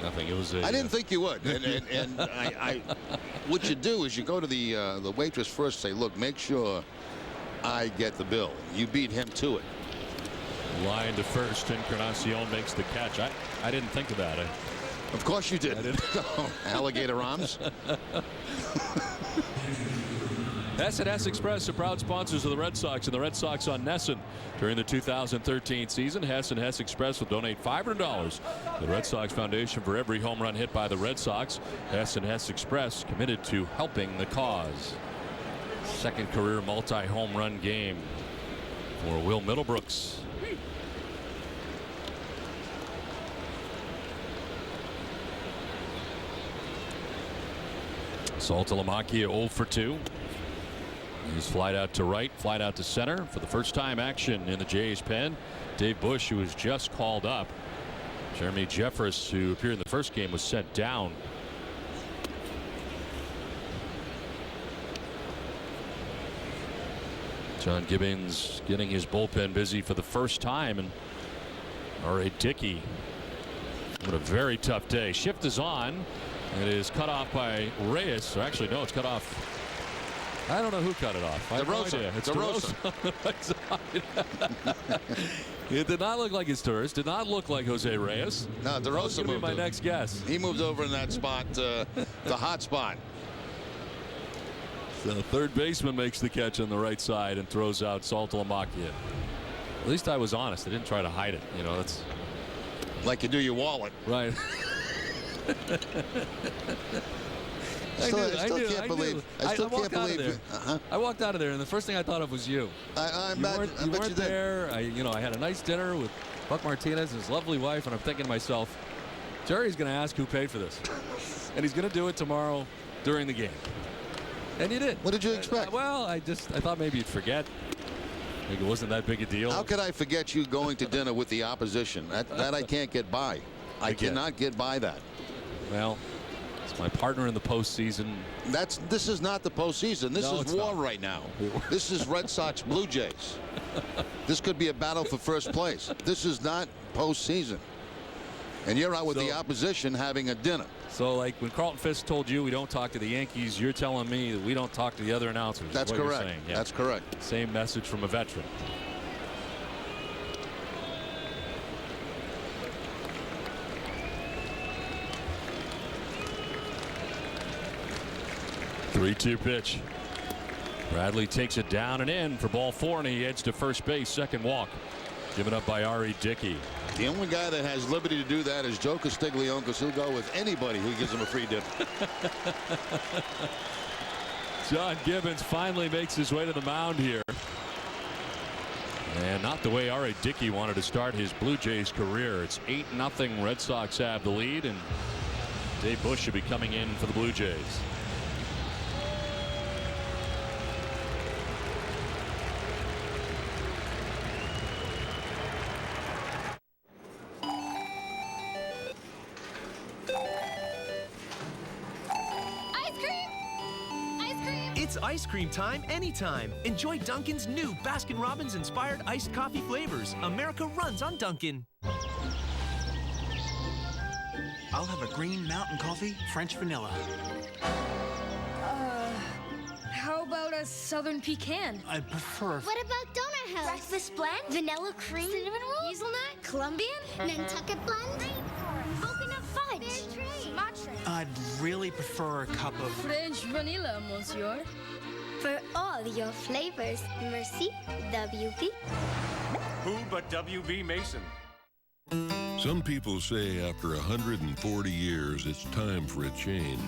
Nothing. It was. I didn't think you would. And I what you do is you go to the waitress first. Say, look, make sure I get the bill. You beat him to it. Line to first. Encarnacion makes the catch. I didn't think of that. Of course you did. Alligator arms. S&S Express are proud sponsors of the Red Sox and the Red Sox on Nesson. During the 2013 season, Hess and Hess Express will donate $500 to the Red Sox Foundation for every home run hit by the Red Sox. Hess and Hess Express committed to helping the cause. Second career multi-home run game for Will Middlebrooks. Saltalamacchia 0 for 2. He's flied out to right, flied out to center for the first time action in the Jays pen. Dave Bush, who was just called up. Jeremy Jeffress, who appeared in the first game, was sent down. John Gibbons getting his bullpen busy for the first time, and RA Dickey. What a very tough day. Shift is on. It is cut off by Reyes. Or actually, no, it's cut off. I don't know who cut it off. DeRosa. It's DeRosa. It did not look like his Torres. Did not look like Jose Reyes. No, DeRosa moved. My next guess. He moved over in that spot, the hot spot. The third baseman makes the catch on the right side and throws out Saltalamacchia. At least I was honest. I didn't try to hide it. You know, that's like you do your wallet. Right. I still can't believe. I walked out of there, and the first thing I thought of was you. I bet you you weren't there. I had a nice dinner with Buck Martinez and his lovely wife, and I'm thinking to myself, Jerry's going to ask who paid for this, and he's going to do it tomorrow during the game. And you did. What did you expect? Well, I thought maybe you'd forget. Like it wasn't that big a deal. How could I forget you going to dinner with the opposition? That I can't get by. I cannot get by that. Well, it's my partner in the postseason. This is not the postseason. This is war right now. This is Red Sox Blue Jays. This could be a battle for first place. This is not postseason. And you're out with the opposition having a dinner. So, like when Carlton Fisk told you we don't talk to the Yankees, you're telling me that we don't talk to the other announcers. That's correct. Yeah. That's correct. Same message from a veteran. Three-two pitch. Bradley takes it down and in for ball 4, and he heads to first base. Second walk given up by RA Dickey. The only guy that has liberty to do that is Joe Castiglione, because he'll go with anybody who gives him a free dinner. John Gibbons finally makes his way to the mound here. And not the way R.A. Dickey wanted to start his Blue Jays career. It's 8-0. Red Sox have the lead, and Dave Bush should be coming in for the Blue Jays. It's ice cream time anytime. Enjoy Dunkin's new Baskin-Robbins inspired iced coffee flavors. America runs on Dunkin'. I'll have a green mountain coffee, French vanilla. How about a southern pecan? I prefer... What about donut house? Breakfast blend? Vanilla cream? Cinnamon roll? Hazelnut? Colombian? Nantucket blend? Coconut fudge? Sumatra? I'd really prefer a cup of... French vanilla, monsieur. For all your flavors, merci, WB. Who but WB Mason? Some people say after 140 years, it's time for a change.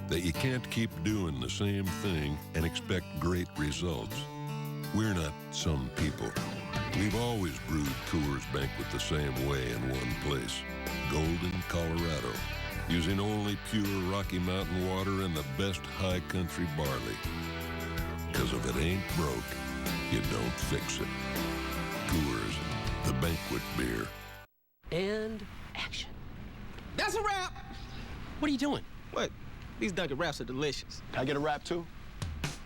That you can't keep doing the same thing and expect great results. We're not some people. We've always brewed Coors Banquet the same way in one place, Golden, Colorado, using only pure Rocky Mountain water and the best high country barley. Because if it ain't broke, you don't fix it. Coors, the banquet beer. And action. That's a wrap. What are you doing? What? These Dunkin' wraps are delicious. Can I get a wrap too?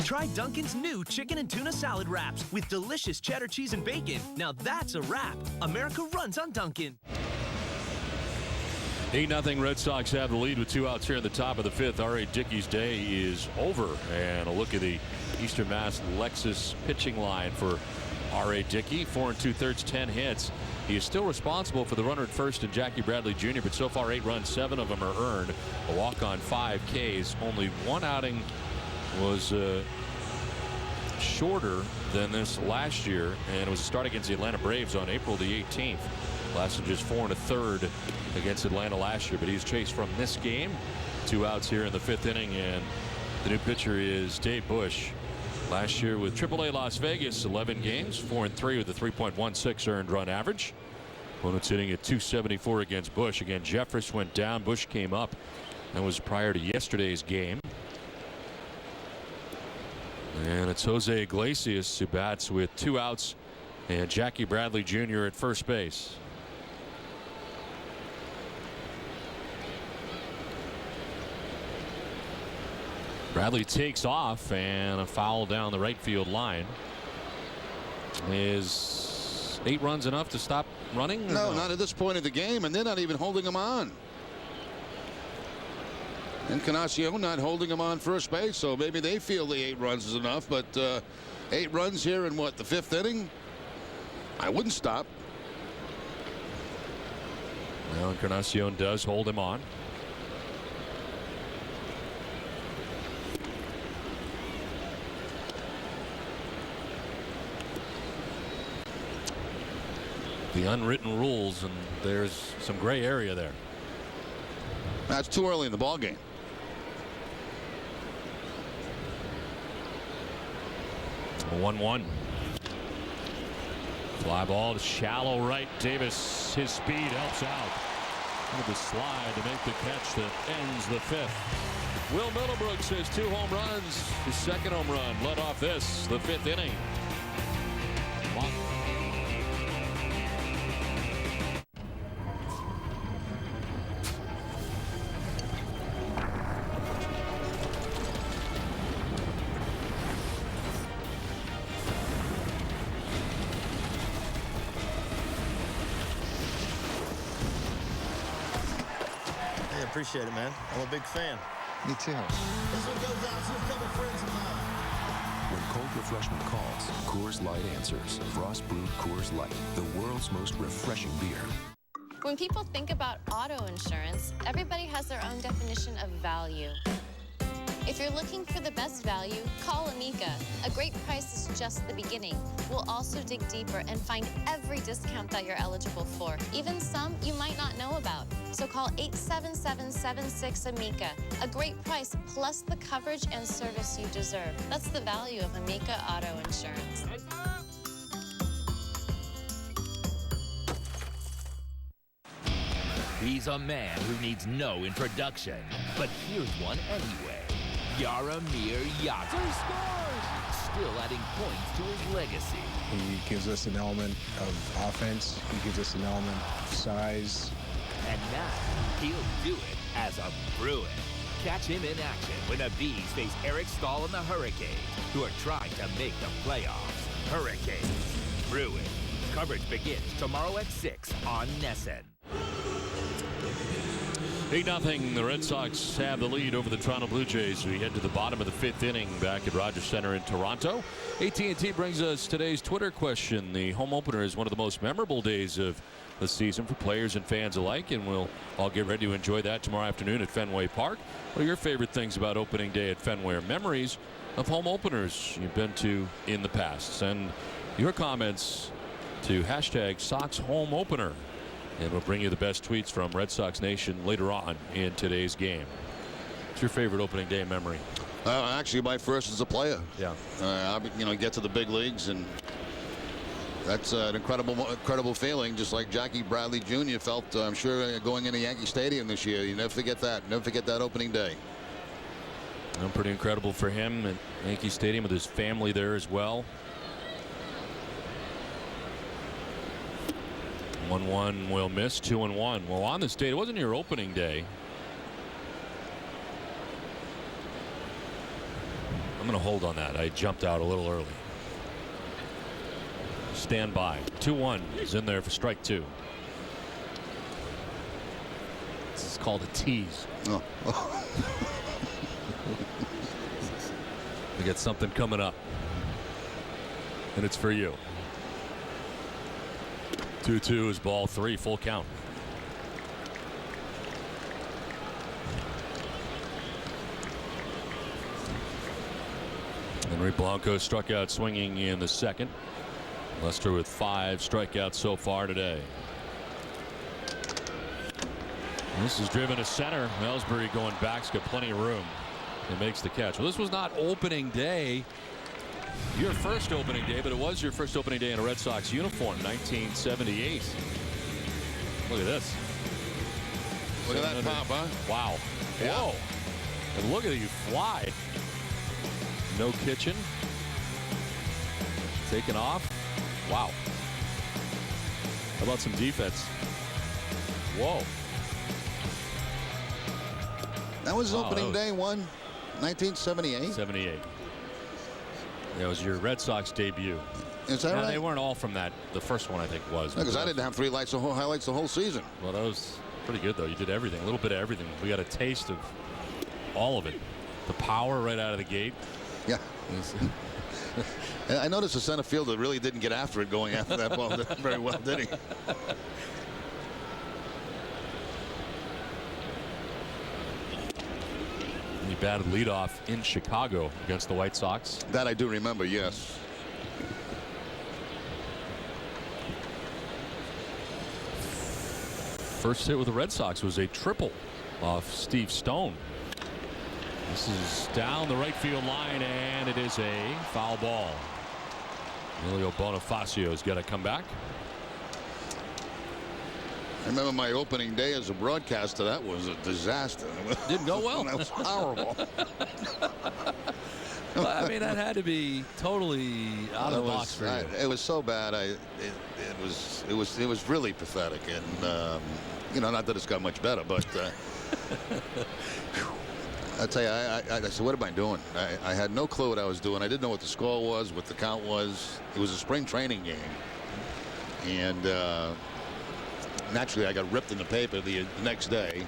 Try Dunkin's new chicken and tuna salad wraps with delicious cheddar cheese and bacon. Now that's a wrap. America runs on Dunkin'. 8-0 Red Sox have the lead with 2 outs here in the top of the 5th. RA Dickey's day is over. And a look at the Eastern Mass Lexus pitching line for RA Dickey. 4 2/3, 10 hits. He is still responsible for the runner at first and Jackie Bradley Jr., but so far 8 runs, 7 of them are earned. A walk on 5 Ks. Only one outing was shorter than this last year, and it was a start against the Atlanta Braves on April the 18th. Lasted just 4 1/3 against Atlanta last year, but he's chased from this game. 2 outs here in the 5th inning, and the new pitcher is Dave Bush. Last year with AAA Las Vegas, 11 games, 4-3 with a 3.16 earned run average. Opponents hitting at 274 against Bush. Again, Jeffress went down, Bush came up. That was prior to yesterday's game. And it's Jose Iglesias who bats with 2 outs and Jackie Bradley Jr. at first base. Bradley takes off, and a foul down the right field line. Is 8 runs enough to stop running? No, not at this point of the game, and they're not even holding him on. Encarnacion not holding him on first base, so maybe they feel the 8 runs is enough, but 8 runs here in what, the 5th inning? I wouldn't stop. Well, Encarnacion does hold him on. The unwritten rules, and there's some gray area there. That's too early in the ball game. A 1-1. Fly ball to shallow right. Davis, his speed helps out with the slide to make the catch that ends the 5th. Will Middlebrooks has 2 home runs. His 2nd home run led off the 5th inning. Appreciate it, man. I'm a big fan. Me too. This one goes out to a couple friends of mine. When cold refreshment calls, Coors Light answers. Frost brewed Coors Light, the world's most refreshing beer. When people think about auto insurance, everybody has their own definition of value. If you're looking for the best value, call Amica. A great price is just the beginning. We'll also dig deeper and find every discount that you're eligible for, even some you might not know about. So call 877-76-AMICA. A great price plus the coverage and service you deserve. That's the value of Amica Auto Insurance. He's a man who needs no introduction, but here's one anyway. Jaromir Jagr. He scores! Still adding points to his legacy. He gives us an element of offense. He gives us an element of size. And now, he'll do it as a Bruin. Catch him in action when the Bees face Eric Stahl and the Hurricanes, who are trying to make the playoffs. Hurricanes. Bruin. Coverage begins tomorrow at 6 on NESN. 8-0. The Red Sox have the lead over the Toronto Blue Jays. We head to the bottom of the 5th inning back at Rogers Center in Toronto. AT&T brings us today's Twitter question. The home opener is one of the most memorable days of the season for players and fans alike, and we'll all get ready to enjoy that tomorrow afternoon at Fenway Park. What are your favorite things about opening day at Fenway, or memories of home openers you've been to in the past? Send your comments to hashtag #SoxHomeOpener. And we'll bring you the best tweets from Red Sox Nation later on in today's game. What's your favorite opening day memory? Actually, my first as a player. Yeah. Get to the big leagues, and that's an incredible feeling, just like Jackie Bradley Jr. felt, I'm sure, going into Yankee Stadium this year. You never forget that. Never forget that opening day. Pretty incredible for him at Yankee Stadium with his family there as well. 1-1 will miss. 2-1. Well, on this date, it wasn't your opening day. I'm going to hold on that. I jumped out a little early. Stand by. 2-1 is in there for strike 2. This is called a tease. Oh. We got something coming up, and it's for you. 2-2 is ball 3, full count. Henry Blanco struck out swinging in the second. Lester with 5 strikeouts so far today. This is driven to center. Ellsbury going back. He's got plenty of room. He makes the catch. Well, this was not opening day. Your first opening day, but it was your first opening day in a Red Sox uniform, 1978. Look at this. Look at that pop, huh? Wow. Yeah. Whoa. And look at you fly. No kitchen. Taken off. Wow. How about some defense? Whoa. That was opening day 1978. 78. That was your Red Sox debut. Is that right? They weren't all from that. The first one I think was. Because I didn't have highlights the whole season. Well, that was pretty good though. You did everything, a little bit of everything. We got a taste of all of it. The power right out of the gate. Yeah. I noticed the center fielder really didn't get after it going after that ball very well, did he? He batted leadoff in Chicago against the White Sox. That I do remember, yes. First hit with the Red Sox was a triple off Steve Stone. This is down the right field line, and it is a foul ball. Emilio Bonifacio's got to come back. I remember my opening day as a broadcaster. That was a disaster. Didn't go well. That was horrible. Well, I mean, that had to be totally out of the box for you. It was so bad. It was really pathetic, and you know, not that it's got much better, but I tell you, I said, what am I doing? I had no clue what I was doing. I didn't know what the score was, what the count was. It was a spring training game, and naturally, I got ripped in the paper the next day.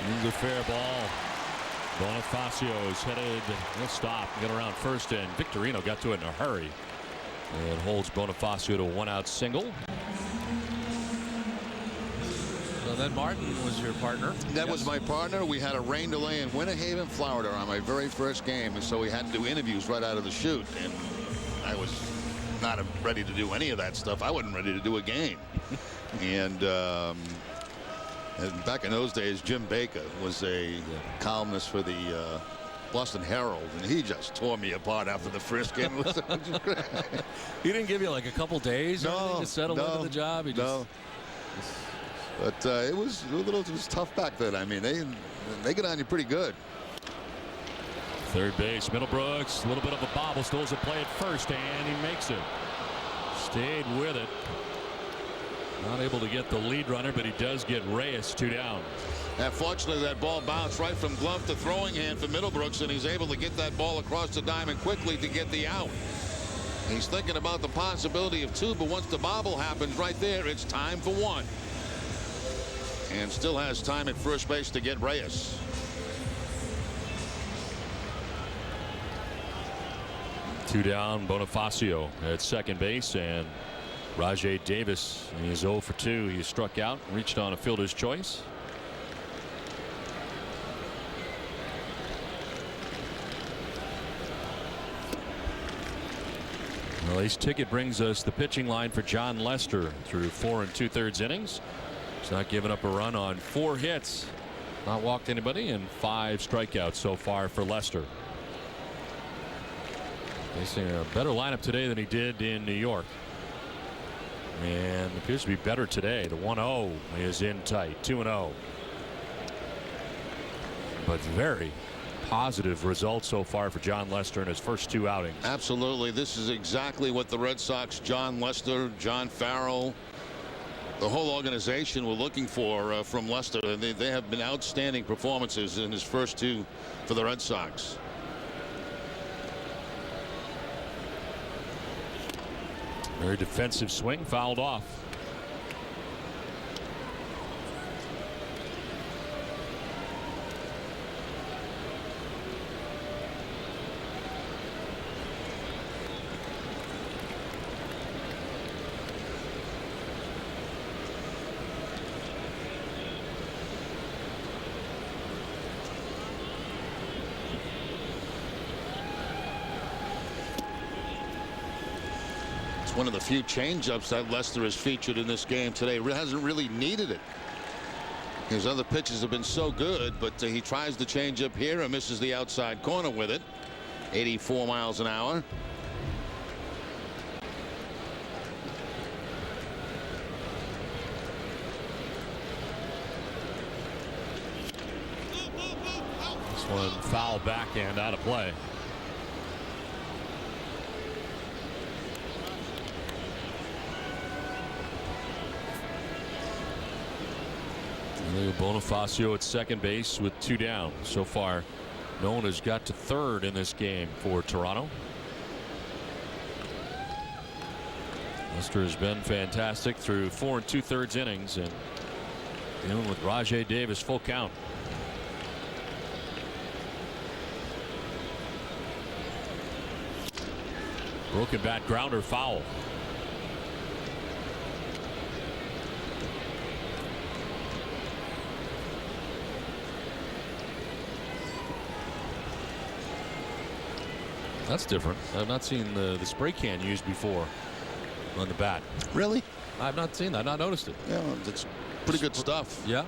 This is a fair ball. Bonifacio is headed. He'll stop. Get around first, and Victorino got to it in a hurry. It holds Bonifacio to a 1-out single. So then Martin was your partner. That was my partner. We had a rain delay in Winter Haven, Florida on my very first game, and so we had to do interviews right out of the chute, and I was not ready to do any of that stuff. I wasn't ready to do a game. And back in those days, Jim Baker was a columnist for the Boston Herald, and he just tore me apart after the first game. It was just great. He didn't give you like a couple days to settle into the job? But it was tough back then. I mean, they get on you pretty good. Third base, Middlebrooks, a little bit of a bobble, still has a play at first, and he makes it. Stayed with it. Not able to get the lead runner, but he does get Reyes 2 down. And fortunately, that ball bounced right from glove to throwing hand for Middlebrooks, and he's able to get that ball across the diamond quickly to get the out. He's thinking about the possibility of 2, but once the bobble happens right there, it's time for 1. And still has time at first base to get Reyes. Two down, Bonifacio at second base, and Rajay Davis is 0 for 2. He struck out, reached on a fielder's choice. Well, Ace Ticket brings us the pitching line for Jon Lester through 4 2/3 innings. He's not given up a run on 4 hits, not walked anybody, and 5 strikeouts so far for Lester. Facing a better lineup today than he did in New York. And appears to be better today. The 1-0 is in tight. 2-0. But very positive results so far for Jon Lester in his first 2 outings. Absolutely. This is exactly what the Red Sox, Jon Lester, John Farrell, the whole organization were looking for from Lester. They have been outstanding performances in his first 2 for the Red Sox. Very defensive swing, fouled off. It's one of the few changeups that Lester has featured in this game today. Hasn't really needed it. His other pitches have been so good, but he tries the changeup here and misses the outside corner with it. 84 miles an hour. This one foul backhand out of play. Bonifacio at second base with 2 down. So far, no one has got to third in this game for Toronto. Lester has been fantastic through 4 2/3 innings and dealing with Rajai Davis full count. Broken bat grounder foul. That's different. I've not seen the spray can used before on the bat. Really? I've not seen that. Not noticed it. Yeah, it's pretty good stuff. Yeah.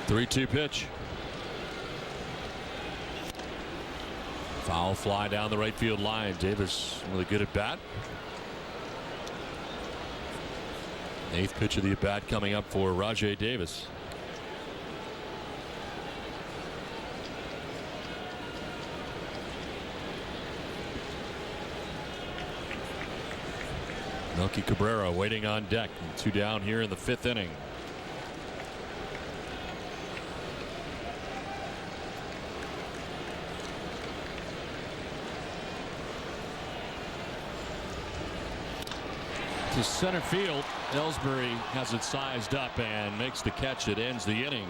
Three-two pitch. Foul fly down the right field line. Davis really good at bat. 8th pitch of the at bat coming up for Rajai Davis. Melky Cabrera waiting on deck. 2 down here in the 5th inning. To center field. Ellsbury has it sized up and makes the catch that ends the inning.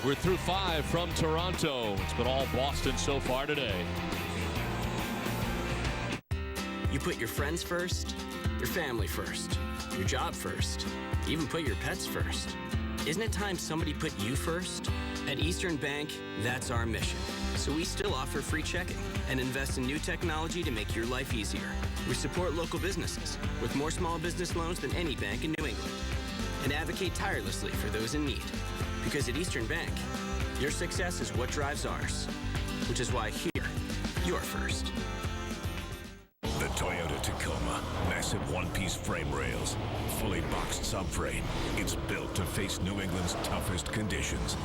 We're through 5 from Toronto. It's been all Boston so far today. You put your friends first, your family first, your job first, you even put your pets first. Isn't it time somebody put you first? At Eastern Bank, that's our mission. So we still offer free checking and invest in new technology to make your life easier. We support local businesses with more small business loans than any bank in New England and advocate tirelessly for those in need. Because at Eastern Bank, your success is what drives ours, which is why here, you're first. The Toyota Tacoma. Massive one-piece frame rails. Fully boxed subframe. It's built to face New England's toughest conditions.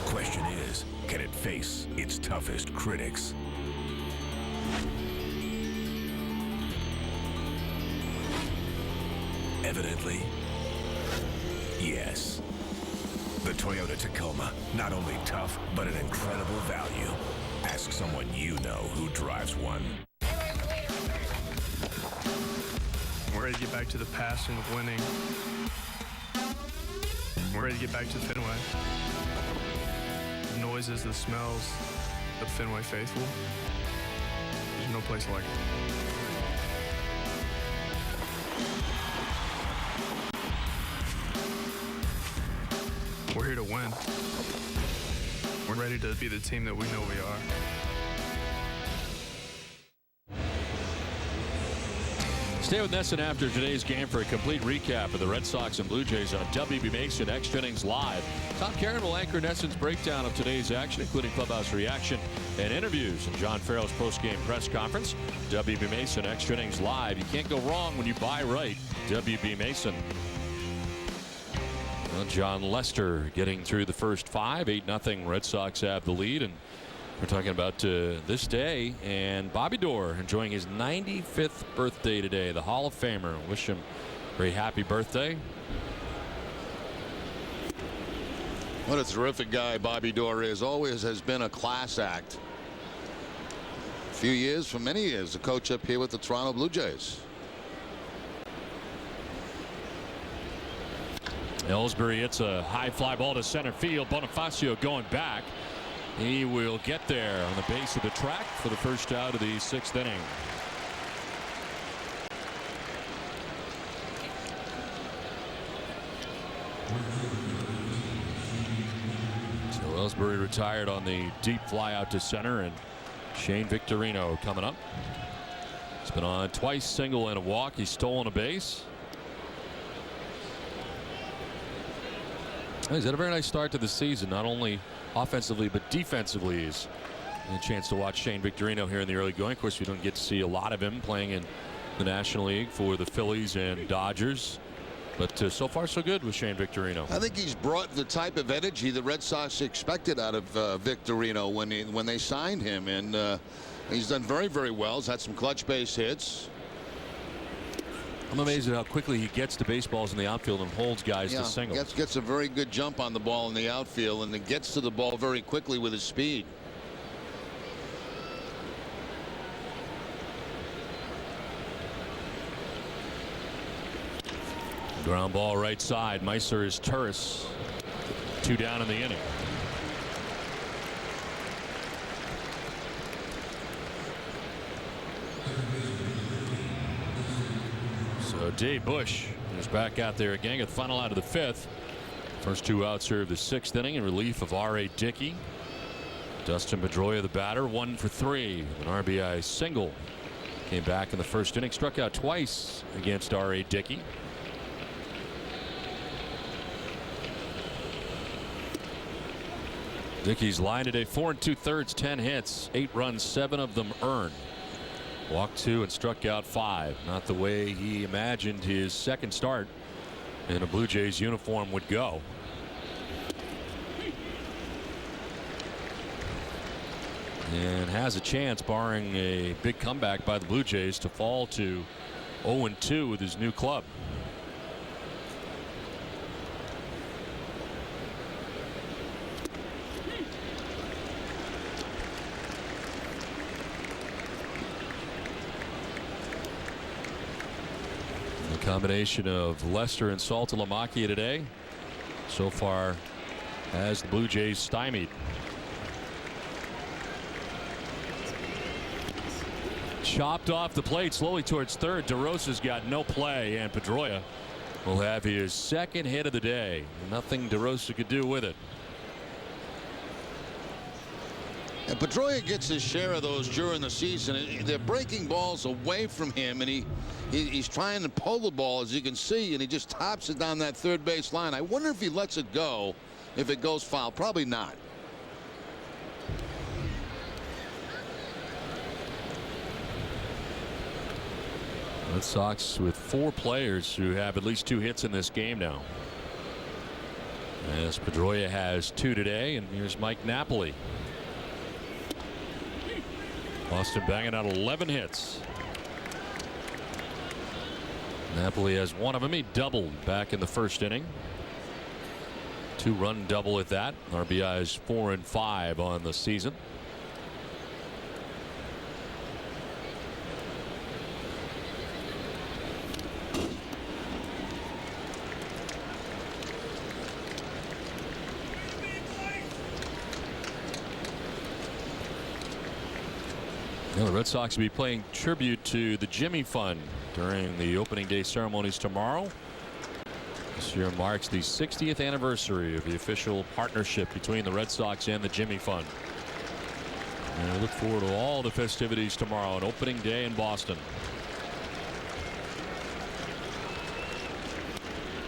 Question is, can it face its toughest critics? Evidently, yes. The Toyota Tacoma, not only tough, but an incredible value. Ask someone you know who drives one. We're ready to get back to the passion of winning. We're ready to get back to Fenway. The noises, the smells of Fenway faithful. There's no place like it. We're here to win. We're ready to be the team that we know we are. Stay with Nesson after today's game for a complete recap of the Red Sox and Blue Jays on WB Mason Extra Innings Live. Tom Caron will anchor Nesson's breakdown of today's action, including clubhouse reaction and interviews, and John Farrell's post-game press conference. WB Mason Extra Innings Live. You can't go wrong when you buy right. WB Mason. Well, Jon Lester getting through the first 5. 8-0. Red Sox have the lead, and we're talking about this day, and Bobby Doerr enjoying his 95th birthday today. The Hall of Famer. Wish him a very happy birthday. What a terrific guy Bobby Doerr is. Always has been a class act. A few years, for many years, the coach up here with the Toronto Blue Jays. Ellsbury hits a high fly ball to center field. Bonifacio going back. He will get there on the base of the track for the first out of the 6th inning. So Ellsbury retired on the deep fly out to center, and Shane Victorino coming up. He's been on twice, single and a walk. He's stolen a base. He's had a very nice start to the season, not only offensively but defensively. He's a chance to watch Shane Victorino here in the early going. Of course, we don't get to see a lot of him playing in the National League for the Phillies and Dodgers. But so far so good with Shane Victorino. I think he's brought the type of energy the Red Sox expected out of Victorino when they signed him, and he's done very, very well. He's had some clutch base hits. I'm amazed at how quickly he gets to baseballs in the outfield and holds guys to singles. Gets a very good jump on the ball in the outfield, and it gets to the ball very quickly with his speed. Ground ball right side. Meiser is Turris. 2 down in the inning. So Dave Bush is back out there again. Got the final out of the 5th. First 2 outs here of the 6th inning in relief of RA Dickey. Dustin Pedroia the batter, 1 for 3. An RBI single. Came back in the 1st inning. Struck out twice against RA Dickey. Dickey's line today, 4 2/3, 10 hits, 8 runs, 7 of them earned. Walked 2 and struck out 5. Not the way he imagined his second start in a Blue Jays uniform would go. And has a chance, barring a big comeback by the Blue Jays, to fall to 0-2 with his new club. Combination of Lester and Saltalamacchia today so far has the Blue Jays stymied. Chopped off the plate slowly towards third. DeRosa's got no play, and Pedroia will have his 2nd hit of the day. Nothing DeRosa could do with it. And Pedroia gets his share of those during the season. They're breaking balls away from him, and he's trying to pull the ball, as you can see, and he just tops it down that third base line. I wonder if he lets it go if it goes foul. Probably not. Red Sox with 4 players who have at least 2 hits in this game now. As Pedroia has 2 today, and here's Mike Napoli. Boston banging out 11 hits. Napoli has 1 of them. He doubled back in the 1st inning. 2-run double at that. RBIs 4 and 5 on the season. The Red Sox will be playing tribute to the Jimmy Fund during the opening day ceremonies tomorrow. This year marks the 60th anniversary of the official partnership between the Red Sox and the Jimmy Fund. And I look forward to all the festivities tomorrow on opening day in Boston.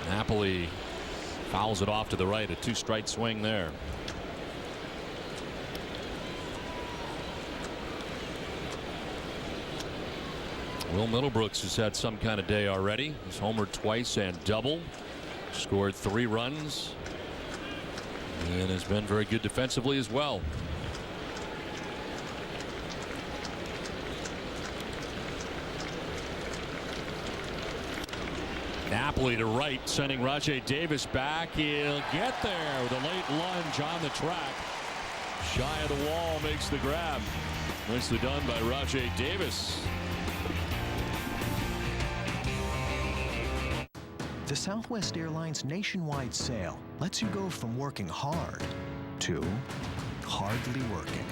Napoli fouls it off to the right. A 2-strike swing there. Will Middlebrooks has had some kind of day already. He's homered twice and double. Scored 3 runs. And has been very good defensively as well. Napoli to right, sending Rajay Davis back. He'll get there with a late lunge on the track. Shy of the wall, makes the grab. Nicely done by Rajay Davis. The Southwest Airlines nationwide sale lets you go from working hard to hardly working.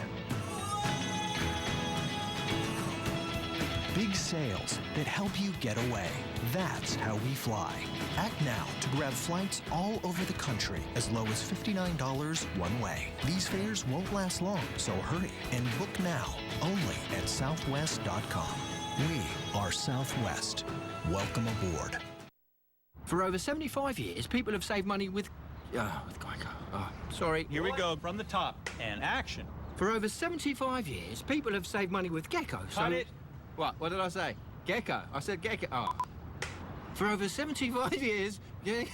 Big sales that help you get away. That's how we fly. Act now to grab flights all over the country as low as $59 one way. These fares won't last long, so hurry and book now only at southwest.com. We are Southwest. Welcome aboard. For over 75 years, people have saved money with Geico. Oh, sorry. Here we go from the top and action. For over 75 years, people have saved money with Gecko. Cut it. What did I say? Gecko. I said Gecko. Oh. For over 75 years... Keep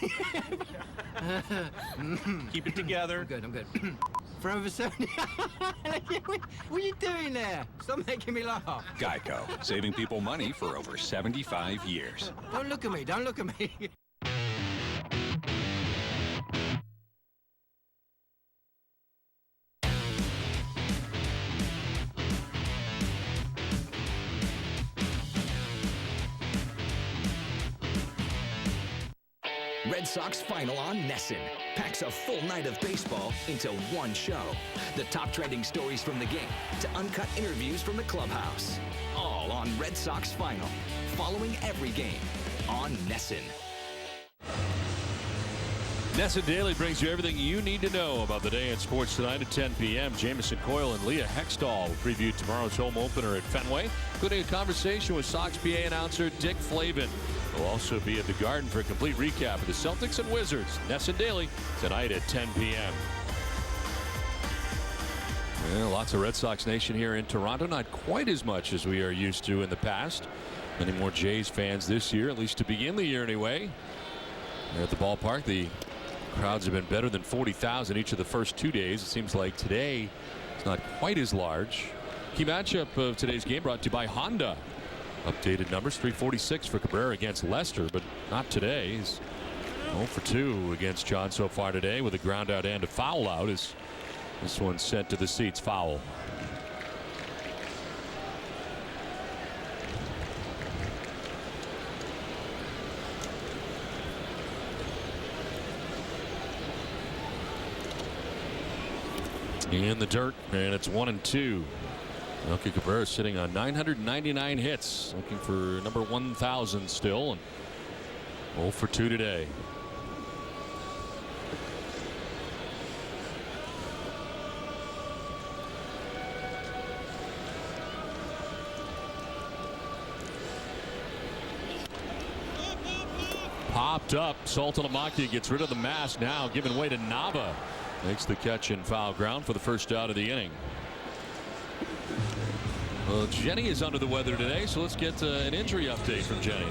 it together. I'm good. For over 70... What are you doing there? Stop making me laugh. Geico, saving people money for over 75 years. Don't look at me. Don't look at me. Red Sox Final on Nessun packs a full night of baseball into one show. The top trending stories from the game to uncut interviews from the clubhouse. All on Red Sox Final, following every game on Nessun. Nessun Daily brings you everything you need to know about the day in sports tonight at 10 p.m. Jamison Coyle and Leah Hextall will preview tomorrow's home opener at Fenway, including a conversation with Sox PA announcer Dick Flavin. We'll also be at the Garden for a complete recap of the Celtics and Wizards. Nessun Daily tonight at 10 p.m. Well, lots of Red Sox Nation here in Toronto. Not quite as much as we are used to in the past. Many more Jays fans this year, at least to begin the year anyway. They're at the ballpark. The crowds have been better than 40,000 each of the first 2 days. It seems like today it's not quite as large. Key matchup of today's game brought to you by Honda. Updated numbers, 346 for Cabrera against Lester, but not today. He's 0 for 2 against Jon so far today with a ground out and a foul out as this one sent to the seats. Foul. In the dirt, and it's 1-2. Melky Cabrera sitting on 999 hits, looking for number 1,000 still, and 0 for 2 today. Popped up. Saltalamacchia gets rid of the mask now, giving way to Nava. Makes the catch in foul ground for the first out of the inning. Well, Jenny is under the weather today, so let's get an injury update from Jenny.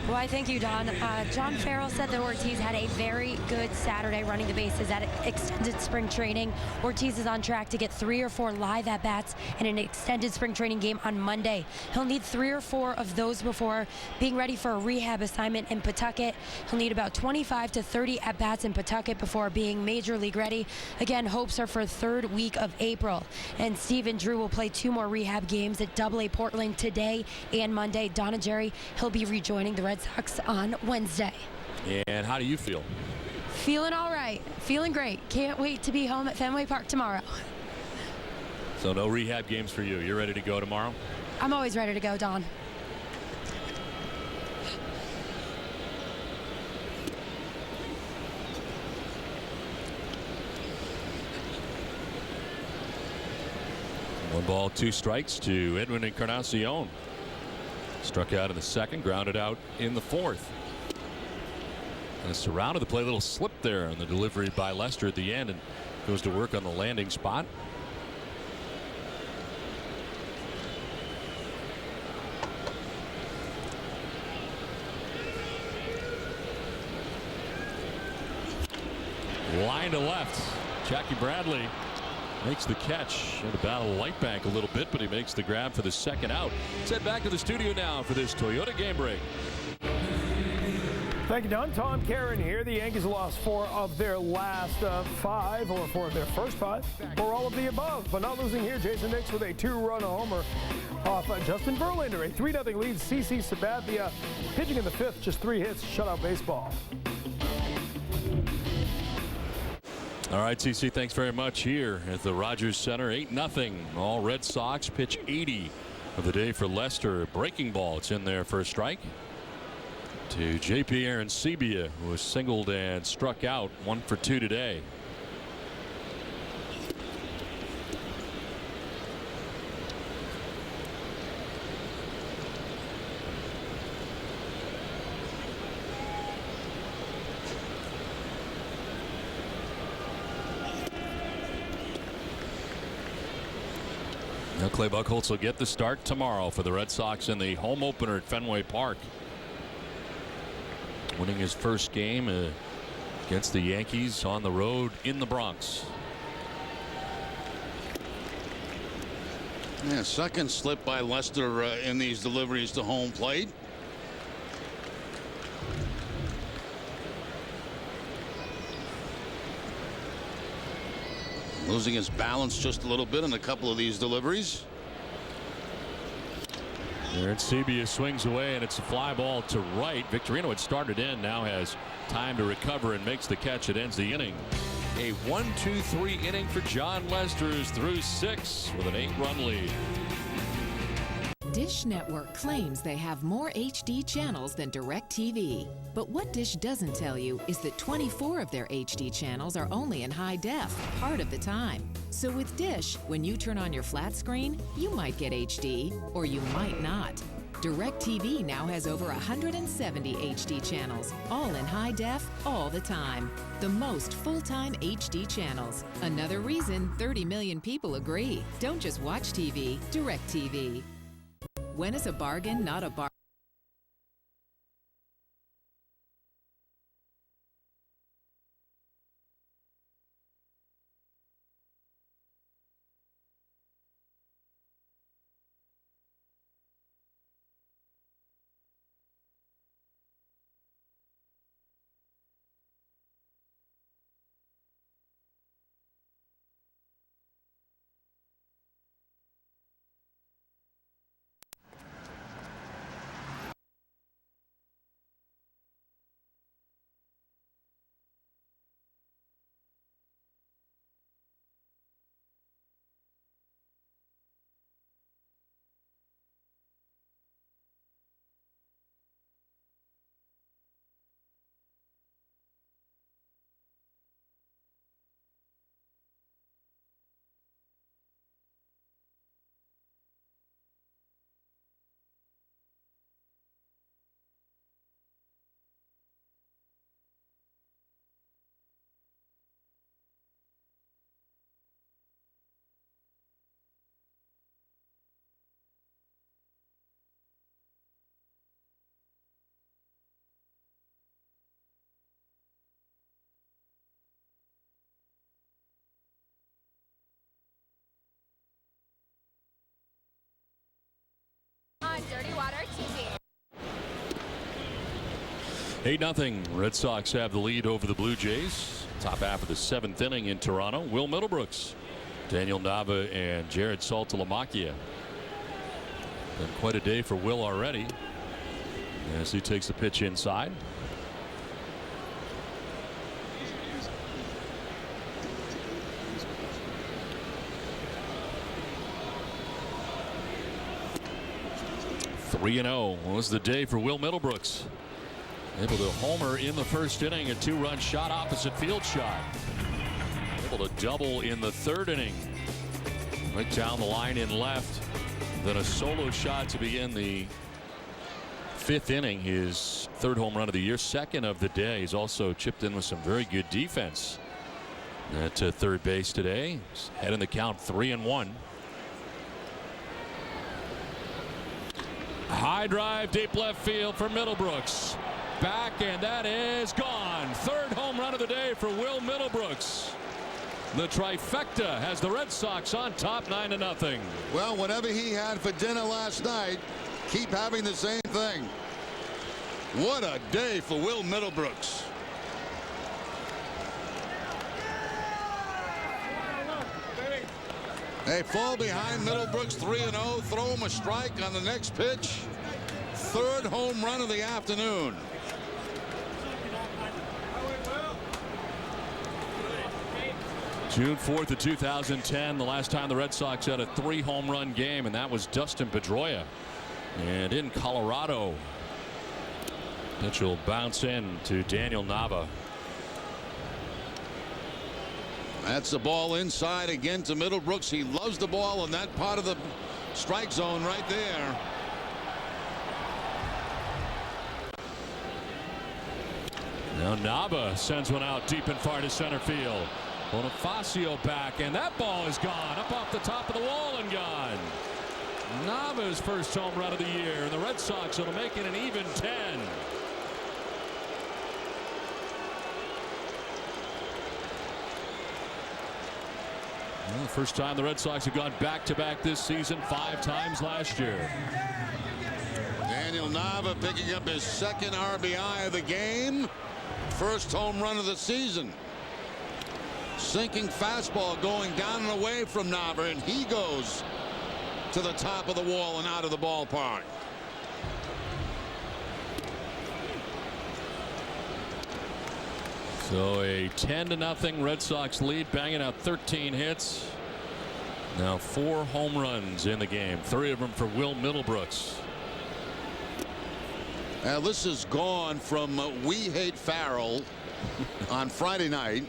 Why, thank you, Don. John Farrell said that Ortiz had a very good Saturday running the bases at extended spring training. Ortiz is on track to get 3 or 4 live at-bats in an extended spring training game on Monday. He'll need 3 or 4 of those before being ready for a rehab assignment in Pawtucket. He'll need about 25 to 30 at-bats in Pawtucket before being major league ready. Again, hopes are for 3rd week of April. And Stephen Drew will play 2 more rehab games at AA Portland today and Monday. Donna Jerry, he'll be rejoining the Red Sox on Wednesday. And how do you feel? Feeling all right. Feeling great. Can't wait to be home at Fenway Park tomorrow. So no rehab games for you. You're ready to go tomorrow? I'm always ready to go, Don. One ball, 2 strikes to Edwin Encarnacion. Struck out in the second, grounded out in the 4th. And surrounded the play, a little slip there on the delivery by Lester at the end, and goes to work on the landing spot. Line to left. Jackie Bradley makes the catch. Had to battle light bank a little bit, but he makes the grab for the second out. Let's head back to the studio now for this Toyota game break. Thank you, Don. Tom Karen here. The Yankees lost 4 of their last 5, or 4 of their first 5, or all of the above. But not losing here. Jason Nix with a 2-run homer off Justin Verlander. A 3-0 lead. CC Sabathia pitching in the 5th. Just 3 hits. Shutout baseball. All right, CC, thanks very much here at the Rogers Center. 8-0. All Red Sox. Pitch 80 of the day for Lester. Breaking ball. It's in there for a strike. To J.P. Arancibia, who was singled and struck out. 1 for 2 today. Now Clay Buchholz will get the start tomorrow for the Red Sox in the home opener at Fenway Park. Winning his first game against the Yankees on the road in the Bronx. Yeah, second slip by Lester in these deliveries to home plate. Losing his balance just a little bit in a couple of these deliveries. Arancibia swings away, and it's a fly ball to right. Victorino had started in, now has time to recover and makes the catch. It ends the inning. A 1-2-3 inning for Jon Lester through 6 with an 8-run lead. Dish Network claims they have more HD channels than DirecTV. But what Dish doesn't tell you is that 24 of their HD channels are only in high def, part of the time. So with Dish, when you turn on your flat screen, you might get HD, or you might not. DirecTV now has over 170 HD channels, all in high def, all the time. The most full-time HD channels. Another reason 30 million people agree. Don't just watch TV, DirecTV. When is a bargain not a bargain? Dirty Water TV. 8-0. Red Sox have the lead over the Blue Jays. Top half of the 7th inning in Toronto. Will Middlebrooks, Daniel Nava, and Jared Saltalamacchia. Been quite a day for Will already as he takes the pitch inside. (3-0) was the day for Will Middlebrooks. Able to homer in the first inning, a 2-run shot, opposite field shot. Able to double in the 3rd inning. Right down the line in left. Then a solo shot to begin the 5th inning. His 3rd home run of the year, 2nd of the day. He's also chipped in with some very good defense at 3rd base today. He's head in the count, 3-1. High drive, deep left field for Middlebrooks. Back, and that is gone. 3rd home run of the day for Will Middlebrooks. The trifecta has the Red Sox on top, 9-0. Well, whatever he had for dinner last night, keep having the same thing. What a day for Will Middlebrooks. They fall behind Middlebrooks 3-0. Throw him a strike on the next pitch. Third home run of the afternoon. June 4th of 2010, the last time the Red Sox had a 3-home run game, and that was Dustin Pedroia. And in Colorado, pitch will bounce in to Daniel Nava. That's the ball inside again to Middlebrooks. He loves the ball in that part of the strike zone right there. Now Nava sends one out deep and far to center field. Bonifacio back, and that ball is gone up off the top of the wall and gone. Nava's first home run of the year, and the Red Sox will make it an even 10. Well, the first time the Red Sox have gone back-to-back this season, 5 times last year. Daniel Nava picking up his second RBI of the game. First home run of the season. Sinking fastball going down and away from Nava, and he goes to the top of the wall and out of the ballpark. So a 10-0 Red Sox lead, banging out 13 hits. Now 4 home runs in the game, 3 of them for Will Middlebrooks. Now this has gone from we hate Farrell on Friday night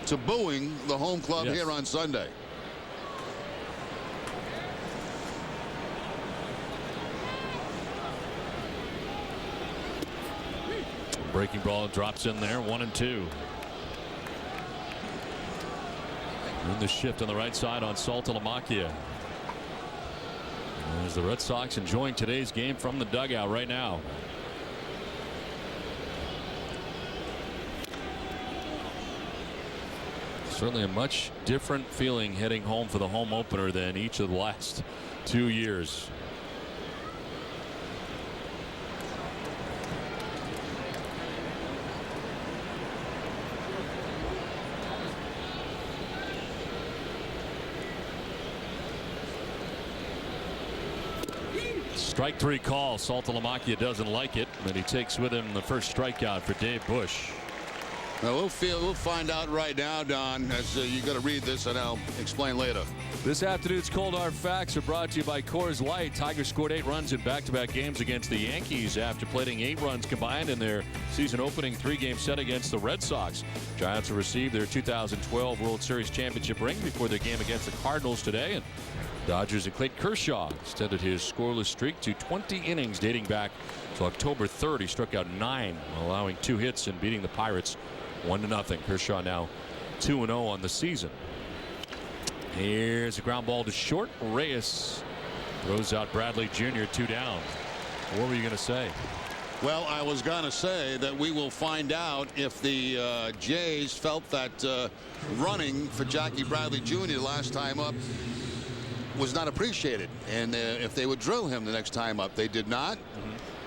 to booing the home club here on Sunday. Breaking ball drops in there, 1-2. In the shift on the right side on Saltalamacchia. As the Red Sox enjoying today's game from the dugout right now. Certainly a much different feeling heading home for the home opener than each of the last 2 years. Strike 3 call. Saltalamacchia doesn't like it, and he takes with him the first strikeout for Dave Bush. Now we'll find out right now, Don, as you got to read this and I'll explain later. This afternoon's Cold Hard Facts are brought to you by Coors Light. Tigers scored 8 runs in back-to-back games against the Yankees after plating 8 runs combined in their season opening 3-game set against the Red Sox. Giants will receive their 2012 World Series championship ring before their game against the Cardinals today. And Dodgers and Clayton Kershaw extended his scoreless streak to 20 innings dating back to October 3rd. He struck out 9, allowing 2 hits and beating the Pirates 1-0. Kershaw now 2-0 on the season. Here's a ground ball to short. Reyes throws out Bradley Jr. 2 down. What were you going to say? Well, I was going to say that we will find out if the Jays felt that running for Jackie Bradley Jr. last time up was not appreciated, and if they would drill him the next time up. They did not.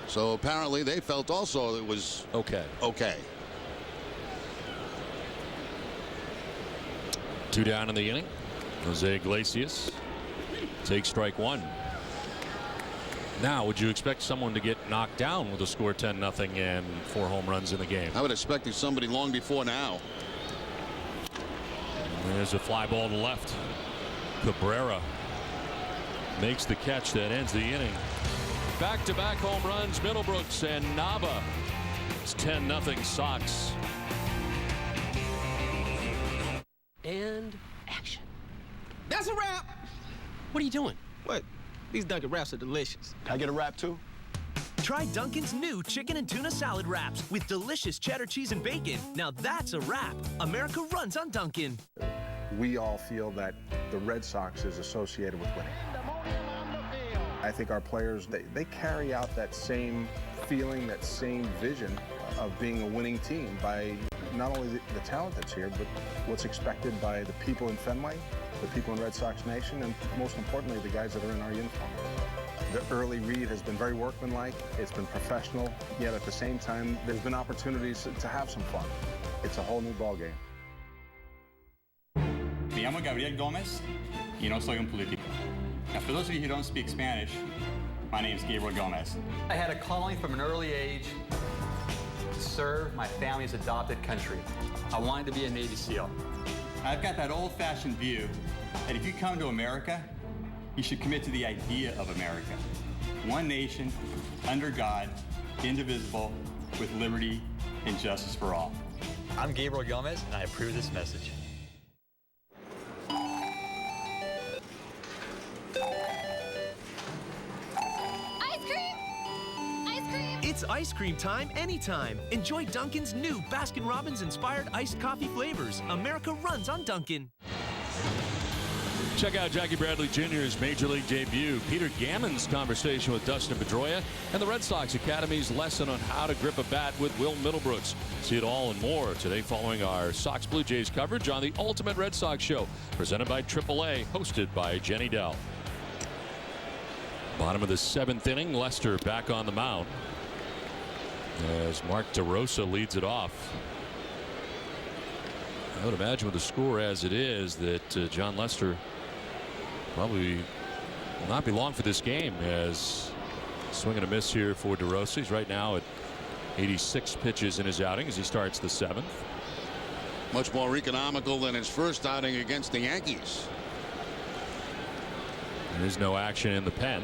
So apparently they felt also it was okay. 2 down in the inning. Jose Iglesias takes strike 1. Now, would you expect someone to get knocked down with a score 10-0 and 4 home runs in the game? I would expect somebody long before now. There's a fly ball to left. Cabrera makes the catch that ends the inning. Back-to-back home runs, Middlebrooks and Nava. It's 10-0 Sox. And action. That's a wrap. What are you doing? What? These Dunkin' wraps are delicious. Can I get a wrap too? Try Dunkin's new chicken and tuna salad wraps with delicious cheddar cheese and bacon. Now that's a wrap. America runs on Dunkin'. We all feel that the Red Sox is associated with winning. I think our players, they carry out that same feeling, that same vision of being a winning team by not only the talent that's here, but what's expected by the people in Fenway, the people in Red Sox Nation, and most importantly, the guys that are in our uniform. The early read has been very workmanlike. It's been professional, yet at the same time, there's been opportunities to have some fun. It's a whole new ballgame. Me llamo Gabriel Gomez y no soy un político. Now, for those of you who don't speak Spanish, my name is Gabriel Gomez. I had a calling from an early age to serve my family's adopted country. I wanted to be a Navy SEAL. I've got that old-fashioned view that if you come to America, you should commit to the idea of America. One nation, under God, indivisible, with liberty and justice for all. I'm Gabriel Gomez, and I approve this message. It's ice cream time anytime. Enjoy Dunkin's new Baskin-Robbins-inspired iced coffee flavors. America runs on Dunkin'. Check out Jackie Bradley Jr.'s Major League debut, Peter Gammon's conversation with Dustin Pedroia, and the Red Sox Academy's lesson on how to grip a bat with Will Middlebrooks. See it all and more today following our Sox Blue Jays coverage on the Ultimate Red Sox Show, presented by AAA, hosted by Jenny Dell. Bottom of the 7th inning, Lester back on the mound as Mark DeRosa leads it off. I would imagine with the score as it is that Jon Lester probably will not be long for this game, as swing and a miss here for DeRosa. He's right now at 86 pitches in his outing as he starts the 7th. Much more economical than his first outing against the Yankees. There's no action in the pen.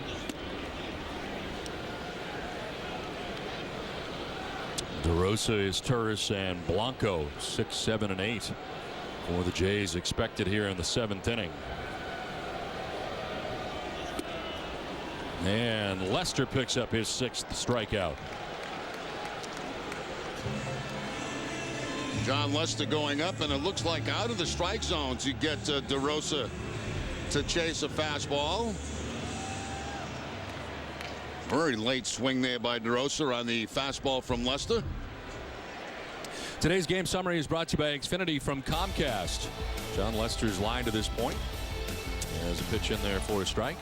DeRosa is Turris and Blanco 6, 7, and 8 for the Jays expected here in the 7th inning. And Lester picks up his 6th strikeout. Jon Lester going up, and it looks like out of the strike zones you get DeRosa to chase a fastball. Very late swing there by DeRosa on the fastball from Lester. Today's game summary is brought to you by Xfinity from Comcast. Jon Lester's line to this point. Has a pitch in there for a strike.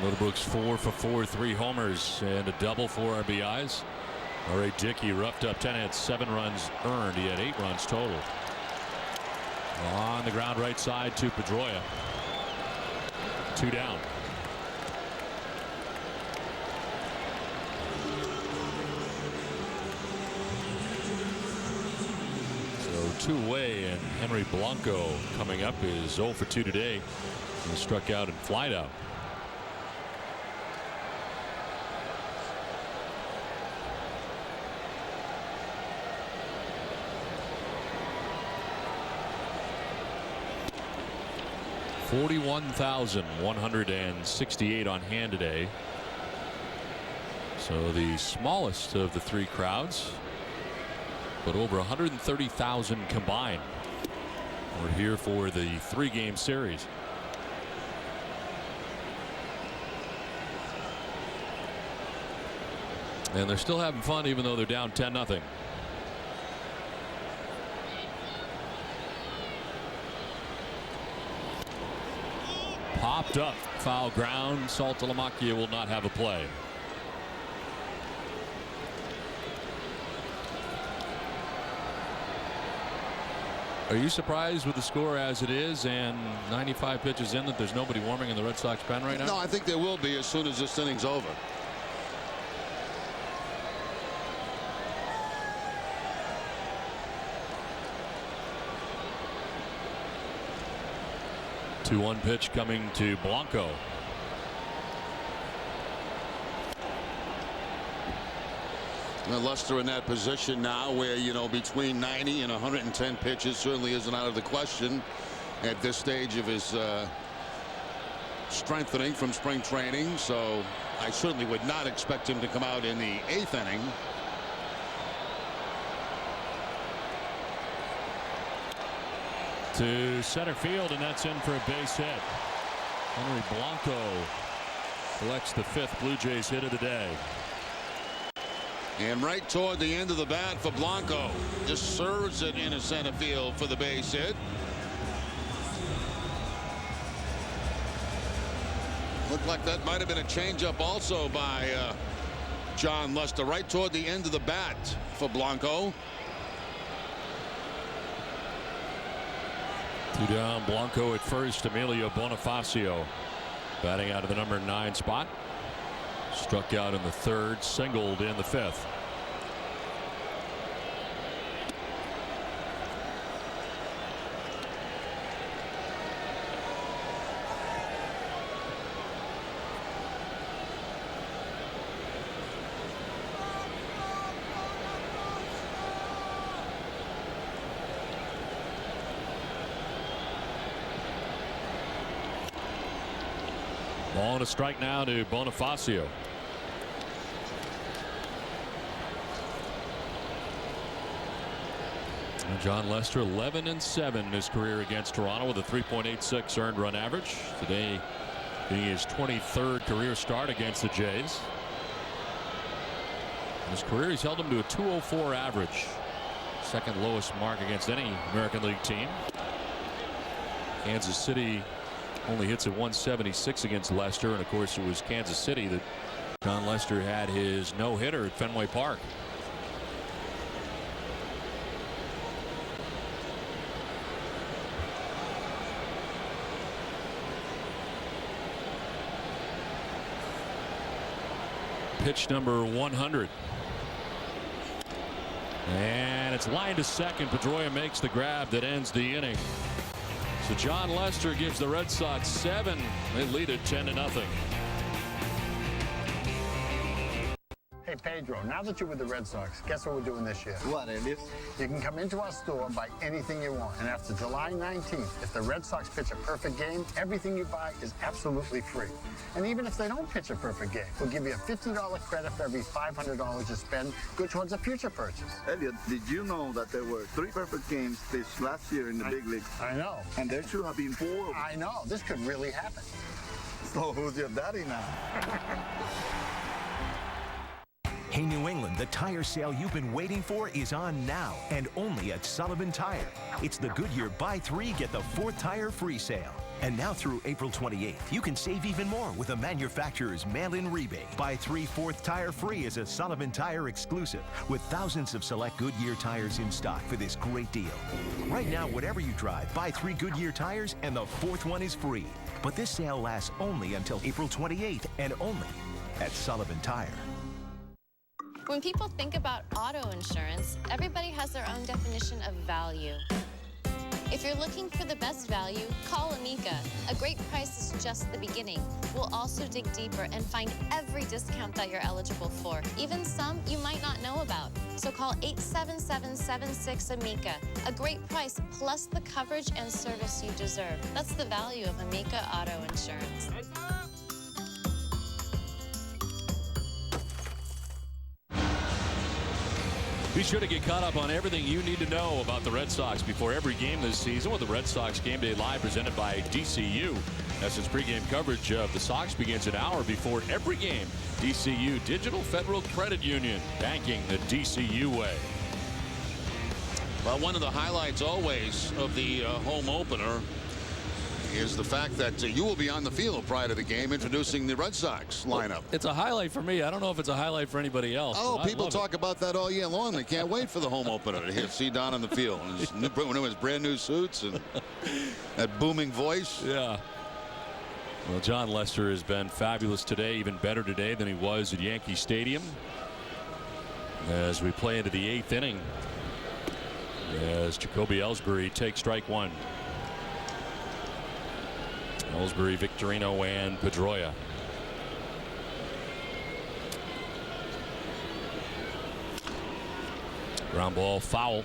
Middlebrooks 4 for 4, 3 homers and a double, 4 RBIs. RA Dickey roughed up 10 hits, 7 runs earned. He had 8 runs total. On the ground right side to Pedroia. 2 down. So 2 away, and Henry Blanco coming up is 0 for 2 today. He struck out and flied out. $41,168 on hand today. So the smallest of the 3 crowds, but over 130,000 combined. We're here for the 3-game series. And they're still having fun even though they're down 10-0. Popped up, foul ground. Saltalamacchia will not have a play. Are you surprised with the score as it is and 95 pitches in that there's nobody warming in the Red Sox pen right now? No, I think there will be as soon as this inning's over. The 2-1 pitch coming to Blanco. And Lester in that position now where, you know, between 90 and 110 pitches certainly isn't out of the question at this stage of his strengthening from spring training. So I certainly would not expect him to come out in the 8th inning. To center field, and that's in for a base hit. Henry Blanco collects the 5th Blue Jays hit of the day. And right toward the end of the bat for Blanco. Just serves it into center field for the base hit. Looked like that might have been a changeup also by Jon Lester. Right toward the end of the bat for Blanco. 2 down, Blanco at first. Emilio Bonifacio batting out of the number 9 spot. Struck out in the 3rd, singled in the 5th. Ball and a strike now to Bonifacio. And Jon Lester 11-7 in his career against Toronto with a 3.86 earned run average. Today being his 23rd career start against the Jays. In his career he's held them to a 204 average. Second lowest mark against any American League team. Kansas City only hits at 176 against Lester, and of course it was Kansas City that Jon Lester had his no-hitter at Fenway Park. Pitch number 100. And it's lined to second. Pedroia makes the grab that ends the inning. So Jon Lester gives the Red Sox 7. They lead it 10-0. Hey Pedro, now that you're with the Red Sox, guess what we're doing this year? What, Elias? You can come into our store, buy anything you want, and after July 19th, if the Red Sox pitch a perfect game, everything you buy is absolutely free. And even if they don't pitch a perfect game, we'll give you a $50 credit for every $500 you spend, good towards a future purchase. Elliot, did you know that there were 3 perfect games pitched last year in the big leagues? I know. And there should have been 4 of them. I know. This could really happen. So who's your daddy now? Hey, New England, the tire sale you've been waiting for is on now and only at Sullivan Tire. It's the Goodyear Buy 3, Get the 4th Tire free sale. And now through April 28th, you can save even more with a manufacturer's mail-in rebate. Buy 3 4th Tire free is a Sullivan Tire exclusive with thousands of select Goodyear tires in stock for this great deal. Right now, whatever you drive, buy 3 Goodyear tires and the 4th one is free. But this sale lasts only until April 28th and only at Sullivan Tire. When people think about auto insurance, everybody has their own definition of value. If you're looking for the best value, call Amica. A great price is just the beginning. We'll also dig deeper and find every discount that you're eligible for, even some you might not know about. So call 877-76-AMICA. A great price plus the coverage and service you deserve. That's the value of Amica Auto Insurance. Be sure to get caught up on everything you need to know about the Red Sox before every game this season with the Red Sox Game Day Live presented by DCU. Essence pregame coverage of the Sox begins an hour before every game. DCU, Digital Federal Credit Union, banking the DCU way. Well, one of the highlights always of the home opener is the fact that you will be on the field prior to the game introducing the Red Sox lineup. It's a highlight for me. I don't know if it's a highlight for anybody else. Oh, people talk about that all year long. They can't wait for the home opener to see Don on the field. His brand new suits and that booming voice. Yeah. Well, Jon Lester has been fabulous today, even better today than he was at Yankee Stadium. As we play into the 8th inning, as Jacoby Ellsbury takes strike 1. Ellsbury, Victorino, and Pedroia. Ground ball foul.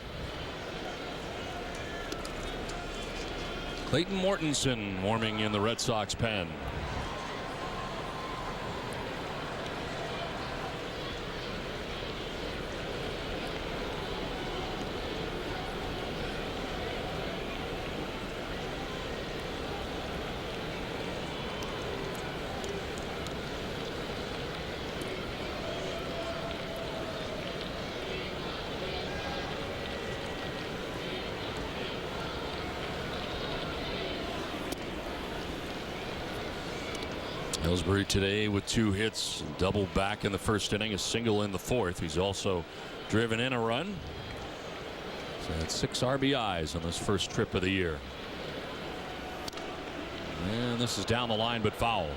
Clayton Mortensen warming in the Red Sox pen. Ellsbury today with 2 hits, double back in the first inning, a single in the fourth. He's also driven in a run. So that's 6 RBIs on this first trip of the year. And this is down the line but foul.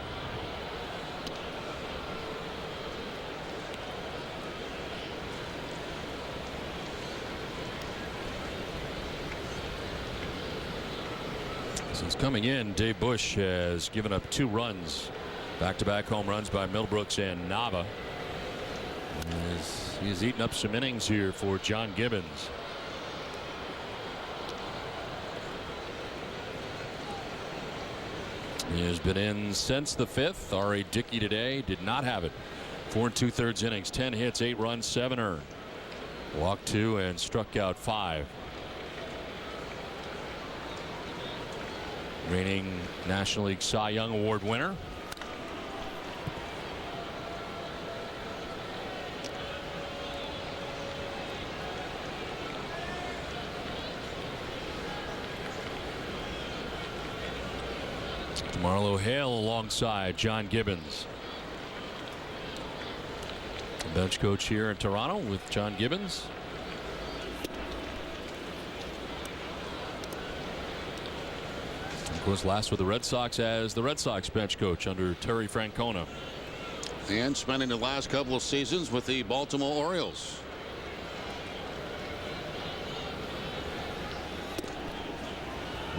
Since coming in, Dave Bush has given up 2 runs. Back-to-back home runs by Middlebrooks and Nava. He's eaten up some innings here for John Gibbons. He has been in since the 5th. RA Dickey today did not have it. 4 2/3 innings, 10 hits, 8 runs, 7 earned. Walked 2 and struck out 5. Reigning National League Cy Young Award winner. Marlo Hale alongside John Gibbons. The bench coach here in Toronto with John Gibbons. Of course, last with the Red Sox as the Red Sox bench coach under Terry Francona. And spending the last couple of seasons with the Baltimore Orioles.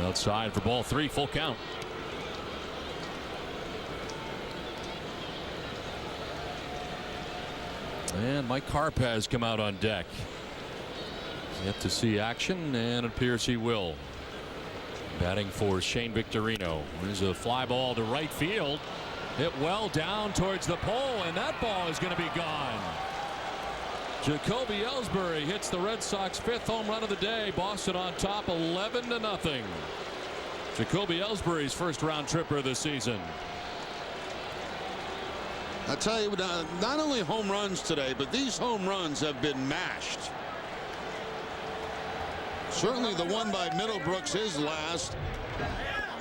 Outside for ball 3, full count. And Mike Karp has come out on deck. Yet to see action, and it appears he will. Batting for Shane Victorino. There's a fly ball to right field. Hit well down towards the pole, and that ball is going to be gone. Jacoby Ellsbury hits the Red Sox 5th home run of the day. Boston on top 11-0. Jacoby Ellsbury's first round tripper of the season. I tell you, not only home runs today, but these home runs have been mashed. Certainly the one by Middlebrooks, his last.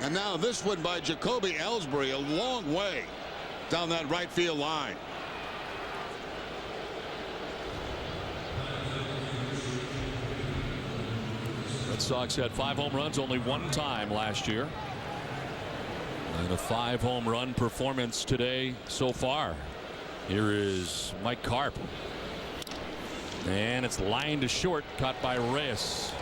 And now this one by Jacoby Ellsbury, a long way down that right field line. Red Sox had 5 home runs only 1 time last year. And a 5 home run performance today so far. Here is Mike Karp. And it's lined to short, caught by Reyes.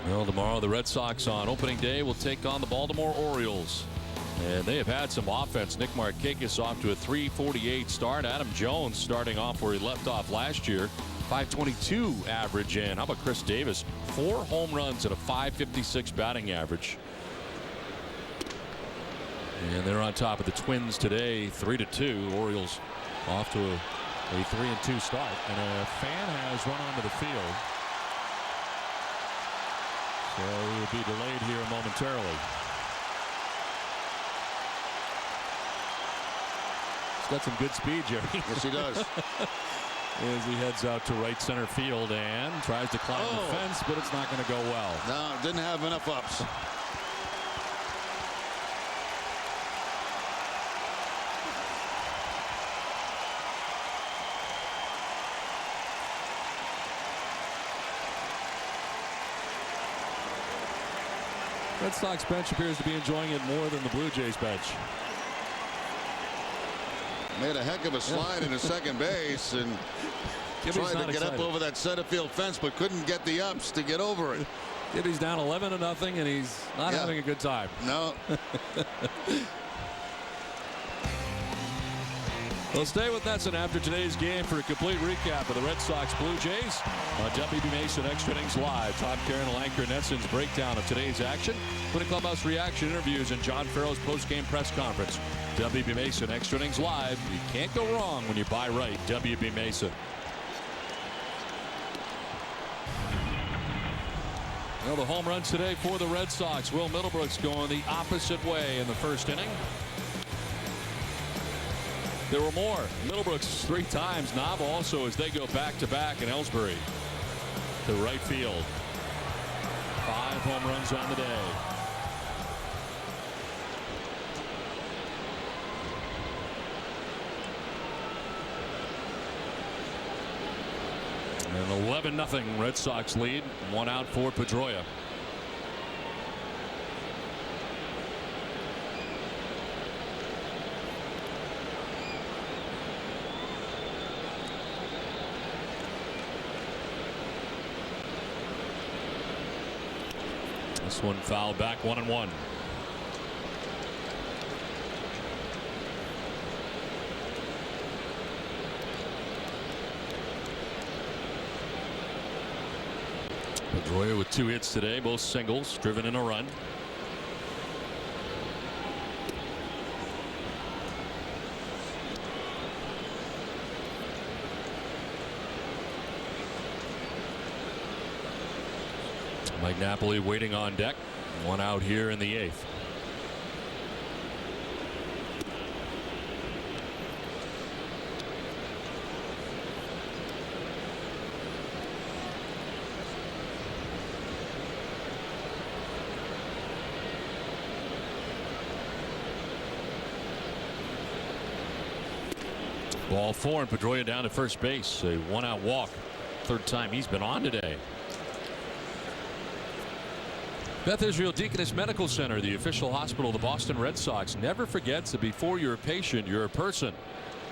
Well, tomorrow the Red Sox on opening day will take on the Baltimore Orioles. And they have had some offense. Nick Markakis off to a .348 start. Adam Jones starting off where he left off last year. .522 average. And how about Chris Davis? 4 home runs and a .556 batting average. And they're on top of the Twins today, 3-2. Orioles off to a 3-2 start. And a fan has run onto the field. So he will be delayed here momentarily. He's got some good speed, Jerry. Yes, he does. As he heads out to right center field and tries to climb the fence, but it's not going to go well. No, didn't have enough ups. Red Sox bench appears to be enjoying it more than the Blue Jays bench. Made a heck of a slide into second base and tried to get up over that center field fence, but couldn't get the ups to get over it. He's down 11-0, and he's not having a good time. No. We'll stay with Nesson after today's game for a complete recap of the Red Sox Blue Jays on WB Mason Extra Innings Live. Tom Karen will anchor Nesson's breakdown of today's action, with a clubhouse reaction, interviews, and John Farrell's post-game press conference. WB Mason Extra Innings Live. You can't go wrong when you buy right. WB Mason. Well, the home runs today for the Red Sox. Will Middlebrooks going the opposite way in the first inning. There were more. Middlebrooks 3 times. Nava also as they go back-to-back, and Ellsbury to right field. 5 home runs on the day. An 11-0 Red Sox lead. 1 out for Pedroia. This one fouled back, 1-1. Pedroia with 2 hits today, both singles, driven in a run. Mike Napoli waiting on deck. 1 out here in the 8th. Ball 4 and Pedroia down to first base. A 1-out walk. 3rd time he's been on today. Beth Israel Deaconess Medical Center, the official hospital of the Boston Red Sox, never forgets that before you're a patient, you're a person.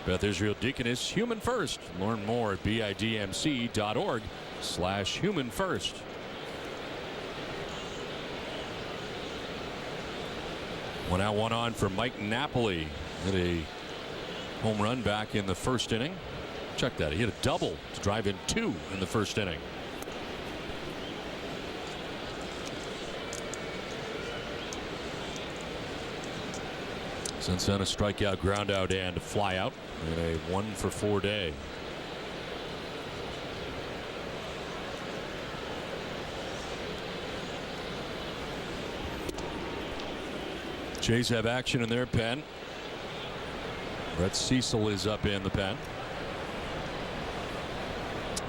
Beth Israel Deaconess, human first. Learn more at bidmc.org/human first. One out, 1 on for Mike Napoli. Hit a home run back in the 1st inning. Check that. He hit a double to drive in 2 in the 1st inning. Since then, a strikeout, ground out, and a fly out in a 1-for-4 day. Jays have action in their pen. Brett Cecil is up in the pen.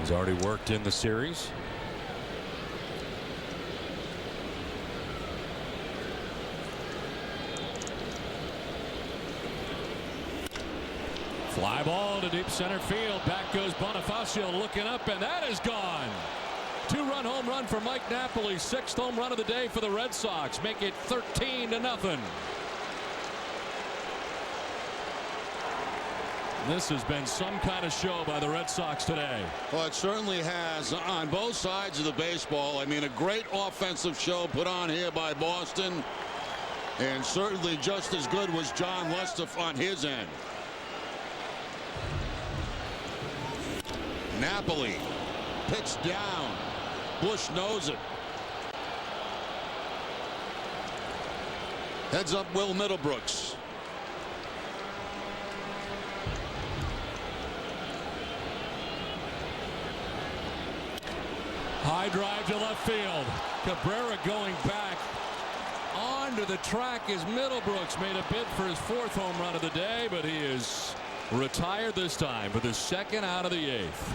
He's already worked in the series. Fly ball to deep center field. Back goes Bonifacio looking up, and that is gone. 2-run home run for Mike Napoli. 6th home run of the day for the Red Sox. Make it 13-0. This has been some kind of show by the Red Sox today. Well, it certainly has on both sides of the baseball. I mean, a great offensive show put on here by Boston. And certainly just as good was Jon Lester on his end. Napoli pitched down. Bush knows it. Heads up Will Middlebrooks. High drive to left field. Cabrera going back onto the track as Middlebrooks made a bid for his 4th home run of the day, but he is retired this time for the 2nd out of the 8th.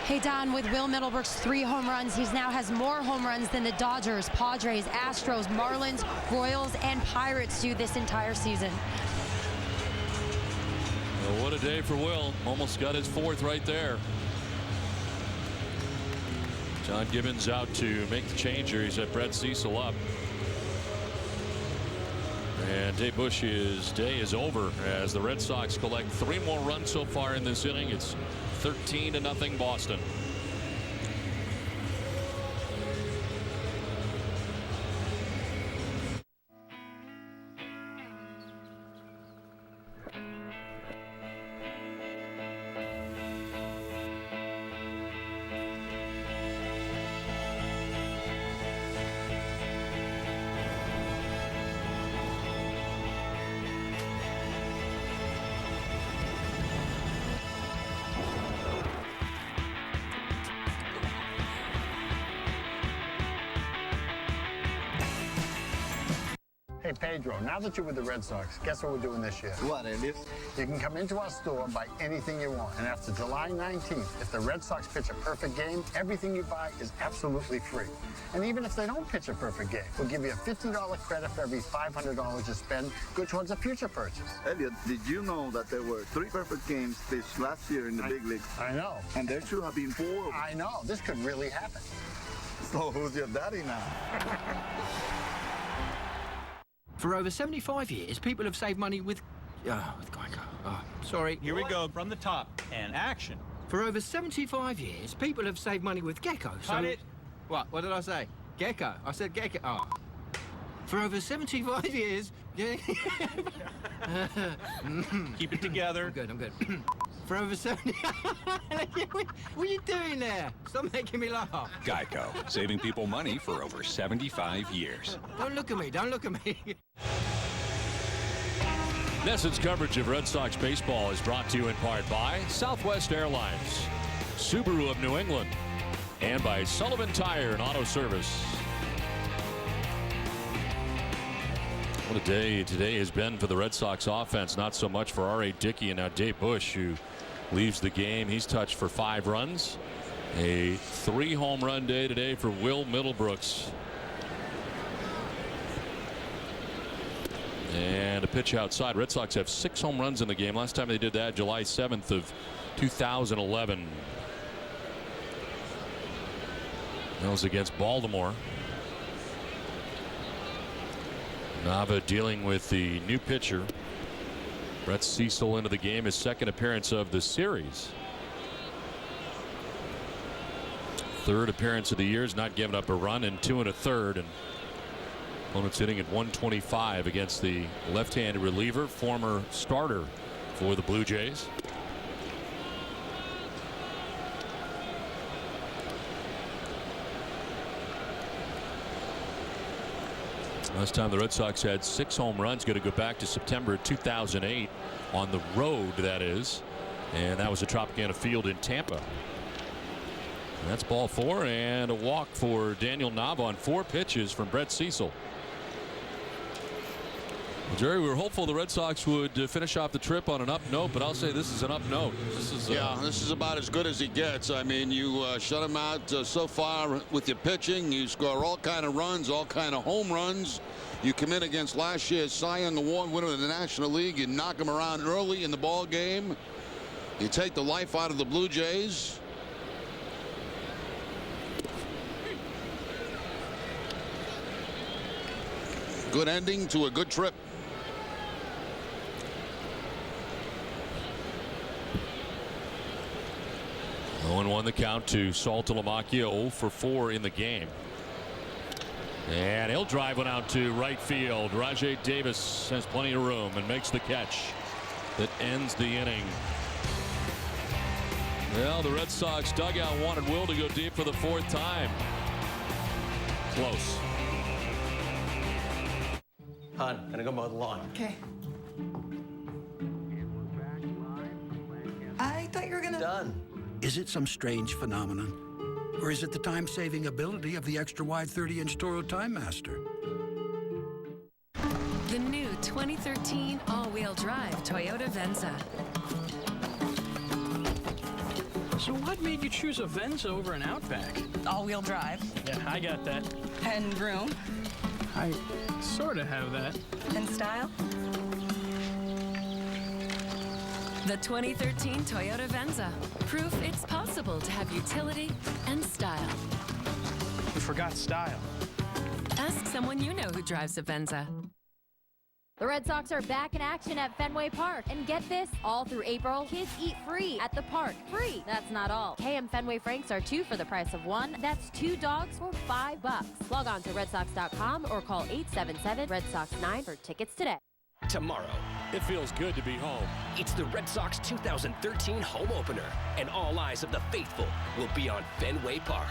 Hey, Don, with Will Middlebrooks' 3 home runs, he now has more home runs than the Dodgers, Padres, Astros, Marlins, Royals, and Pirates do this entire season. Well, what a day for Will. Almost got his 4th right there. John Gibbons out to make the change here. He's at Brett Cecil up. And Dave Bush's day is over as the Red Sox collect 3 more runs so far in this inning. It's 13-0 Boston. Hey, Pedro, now that you're with the Red Sox, guess what we're doing this year? What, Elliot? You can come into our store and buy anything you want. And after July 19th, if the Red Sox pitch a perfect game, everything you buy is absolutely free. And even if they don't pitch a perfect game, we'll give you a $50 credit for every $500 you spend, go towards a future purchase. Elliot, did you know that there were 3 perfect games pitched last year in the big leagues? I know. And there should have been 4. I know. This could really happen. So who's your daddy now? For over 75 years, people have saved money with Geico. Oh, sorry. Here we go, from the top, and action. For over 75 years, people have saved money with Gecko. Cut it. What did I say? Gecko. I said Gecko. Oh. For over 75 years... Keep it together. I'm good. For over 70... What are you doing there? Stop making me laugh. Geico, saving people money for over 75 years. Don't look at me. NESN's coverage of Red Sox baseball is brought to you in part by Southwest Airlines, Subaru of New England, and by Sullivan Tire and Auto Service. What a day today has been for the Red Sox offense. Not so much for RA Dickey and now Dave Bush, who leaves the game. He's touched for 5 runs. A 3 home run day today for Will Middlebrooks. And a pitch outside. Red Sox have 6 home runs in the game. Last time they did that, July 7th of 2011. That was against Baltimore. Nava dealing with the new pitcher. Brett Cecil into the game, his 2nd appearance of the series. 3rd appearance of the year, has not given up a run in 2 1/3. And opponent's hitting at 125 against the left-handed reliever, former starter for the Blue Jays. Last time the Red Sox had 6 home runs, going to go back to September 2008 on the road, that is, and that was a Tropicana Field in Tampa. And that's ball 4 and a walk for Daniel Nava on 4 pitches from Brett Cecil. Well, Jerry, we were hopeful the Red Sox would finish off the trip on an up note, but I'll say this is an up note. This is about as good as he gets. I mean, you shut him out so far with your pitching. You score all kind of runs, all kind of home runs. You come in against last year's Cy Young Award winner in the National League. You knock him around early in the ball game. You take the life out of the Blue Jays. Good ending to a good trip. 0-1 the count to Saltalamacchia, 0 for 4 in the game. And he'll drive one out to right field. Rajay Davis has plenty of room and makes the catch that ends the inning. Well, the Red Sox dugout wanted Will to go deep for the 4th time. Close. Hon, gonna go mow the lawn. Okay. I thought you were gonna... Done. Is it some strange phenomenon? Or is it the time-saving ability of the extra-wide 30-inch Toro Time Master? The new 2013 all-wheel drive Toyota Venza. So what made you choose a Venza over an Outback? All-wheel drive. Yeah, I got that. And room. I sort of have that. And style. The 2013 Toyota Venza. Proof it's possible to have utility and style. You forgot style. Ask someone you know who drives a Venza. The Red Sox are back in action at Fenway Park. And get this, all through April, kids eat free at the park. Free! That's not all. KM Fenway Franks are 2 for the price of 1. That's 2 dogs for $5. Log on to RedSox.com or call 877-RED-SOX-9 for tickets today. Tomorrow, It feels good to be home. It's the Red Sox 2013 home opener, and all eyes of the faithful will be on Fenway Park.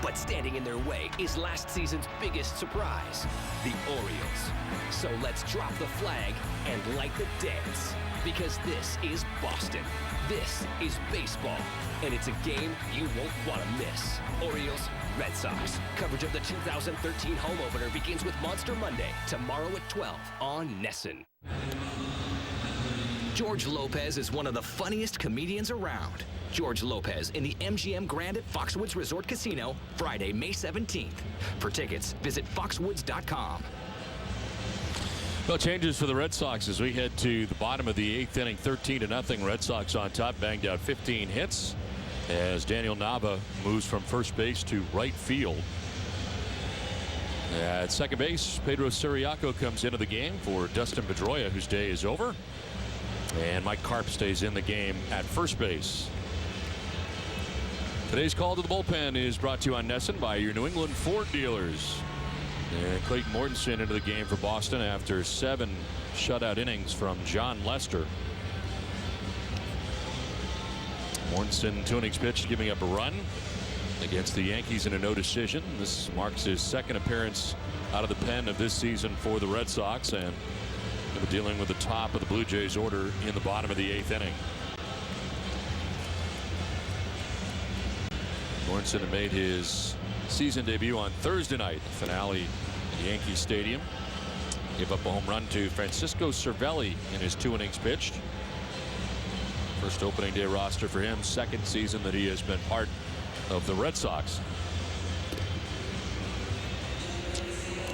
But standing in their way is last season's biggest surprise, the Orioles. So let's drop the flag and light the dance, because this is Boston. This is baseball, and it's a game you won't want to miss. Orioles, Red Sox. Coverage of the 2013 home opener begins with Monster Monday, tomorrow at 12 on NESN. George Lopez is one of the funniest comedians around. George Lopez in the MGM Grand at Foxwoods Resort Casino, Friday, May 17th. For tickets, visit foxwoods.com. Well, changes for the Red Sox as we head to the bottom of the 8th inning, 13-0. Red Sox on top, banged out 15 hits as Daniel Nava moves from first base to right field. At second base, Pedro Siriaco comes into the game for Dustin Pedroia, whose day is over. And Mike Karp stays in the game at first base. Today's call to the bullpen is brought to you on NESN by your New England Ford dealers. And Clayton Mortensen into the game for Boston after 7 shutout innings from Jon Lester. Mortensen 2 innings pitched, giving up a run against the Yankees in a no decision. This marks his second appearance out of the pen of this season for the Red Sox, and dealing with the top of the Blue Jays order in the bottom of the 8th inning. Mortensen made his season debut on Thursday night, finale at Yankee Stadium. Gave up a home run to Francisco Cervelli in his 2 innings pitched. First opening day roster for him, second season that he has been part of the Red Sox.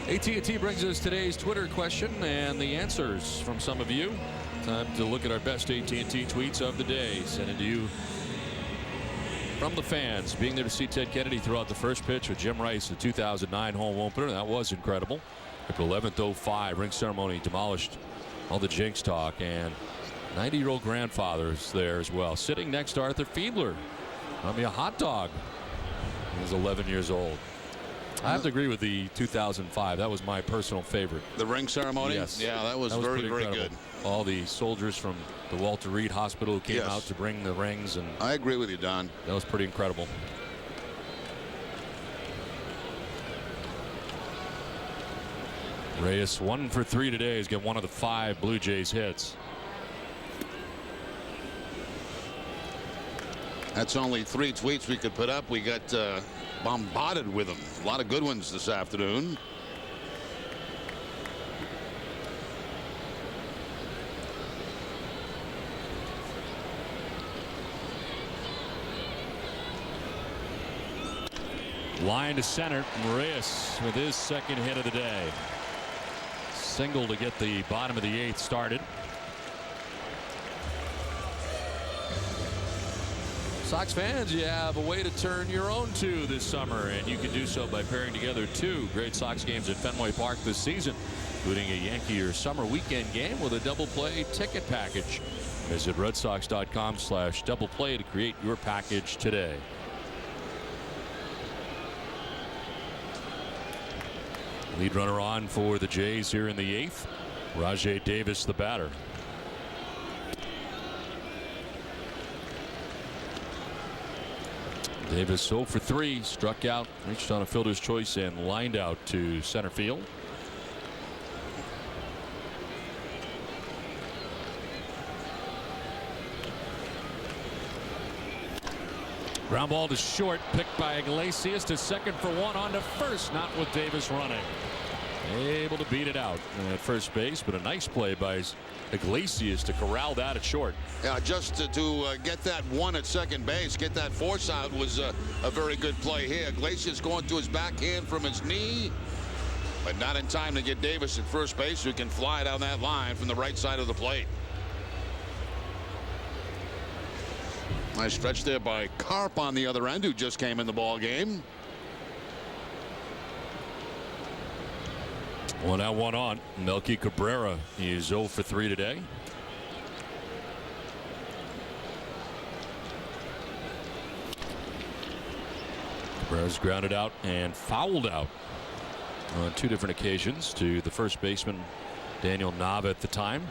AT&T brings us today's Twitter question and the answers from some of you. Time to look at our best AT&T tweets of the day. Sent to you from the fans. Being there to see Ted Kennedy throw out the first pitch with Jim Rice, the 2009 home opener. That was incredible. April 11th, 05, ring ceremony demolished all the jinx talk, and 90-year-old grandfather's there as well. Sitting next to Arthur Fiedler. Got me a hot dog. He was 11 years old. I have to agree with the 2005. That was my personal favorite. The ring ceremony? Yes. Yeah, that was very, very good. All the soldiers from the Walter Reed Hospital who came out to bring the rings. And I agree with you, Don. That was pretty incredible. Reyes 1 for 3 today. He's got one of the 5 Blue Jays hits. That's only 3 tweets we could put up. We got bombarded with them. A lot of good ones this afternoon. Line to center. Reyes with his second hit of the day. Single to get the bottom of the 8th started. Sox fans, you have a way to turn your own 2 this summer, and you can do so by pairing together 2 great Sox games at Fenway Park this season, including a Yankee or summer weekend game with a double play ticket package. Visit redsox.com/double play to create your package today. Lead runner on for the Jays here in the 8th. Rajai Davis, the batter. Davis 0 for 3, struck out, reached on a fielder's choice, and lined out to center field. Ground ball to short, picked by Iglesias to second for 1, on to first, not with Davis running. Able to beat it out at first base, but a nice play by Iglesias to corral that at short. Yeah, just to get that 1 at second base, get that force out was a very good play here. Iglesias going to his backhand from his knee, but not in time to get Davis at first base, who can fly down that line from the right side of the plate. Nice stretch there by Karp on the other end, who just came in the ball game. 1 out, 1 on. Melky Cabrera is 0 for 3 today. Cabrera's grounded out and fouled out on 2 different occasions to the first baseman Daniel Nava at the time.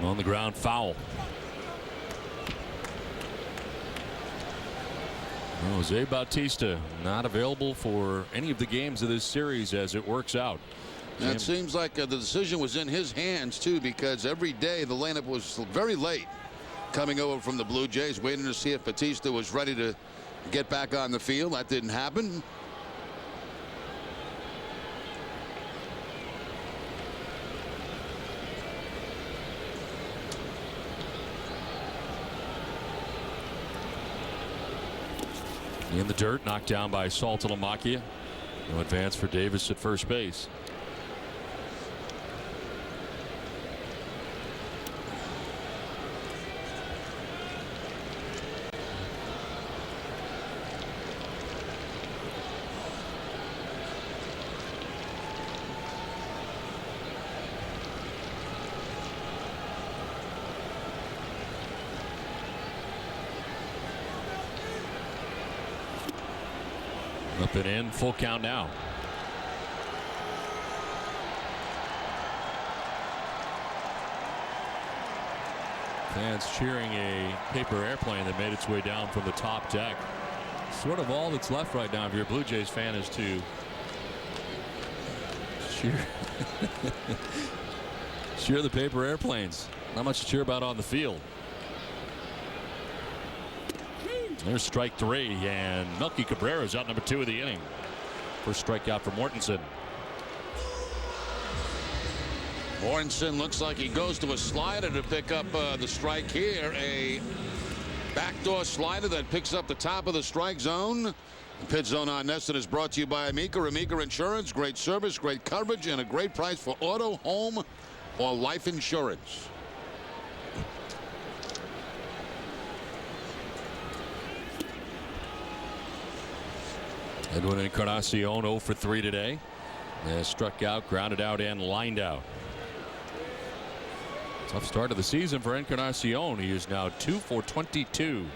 On the ground, foul. Jose Bautista not available for any of the games of this series as it works out. And it seems like the decision was in his hands too, because every day the lineup was very late coming over from the Blue Jays, waiting to see if Bautista was ready to get back on the field. That didn't happen. In the dirt, knocked down by Saltalamacchia. No advance for Davis at first base. Up and in, full count now. Fans cheering a paper airplane that made its way down from the top deck. Sort of all that's left right now if you're a Blue Jays fan is to cheer. Cheer the paper airplanes. Not much to cheer about on the field. There's strike 3, and Melky Cabrera's out number 2 of the inning. First strikeout for Mortensen. Mortensen looks like he goes to a slider to pick up the strike here. A backdoor slider that picks up the top of the strike zone. The pitch zone on NESN is brought to you by Amica. Amica Insurance. Great service, great coverage, and a great price for auto, home, or life insurance. Edwin Encarnacion 0 for 3 today. Struck out, grounded out, and lined out. Tough start of the season for Encarnacion. He is now 2 for 22.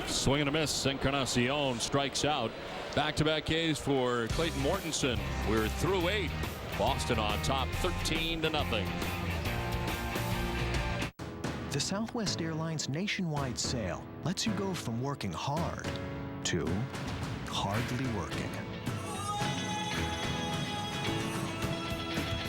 Swing and a miss. Encarnacion strikes out. Back-to-back Ks for Clayton Mortensen. We're through 8. Boston on top 13-0. The Southwest Airlines nationwide sale lets you go from working hard to hardly working.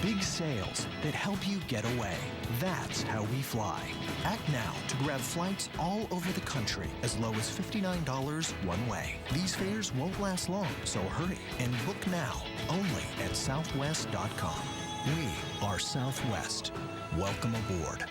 Big sales that help you get away. That's how we fly. Act now to grab flights all over the country as low as $59 one way. These fares won't last long, so hurry and book now only at southwest.com. We are Southwest. Welcome aboard.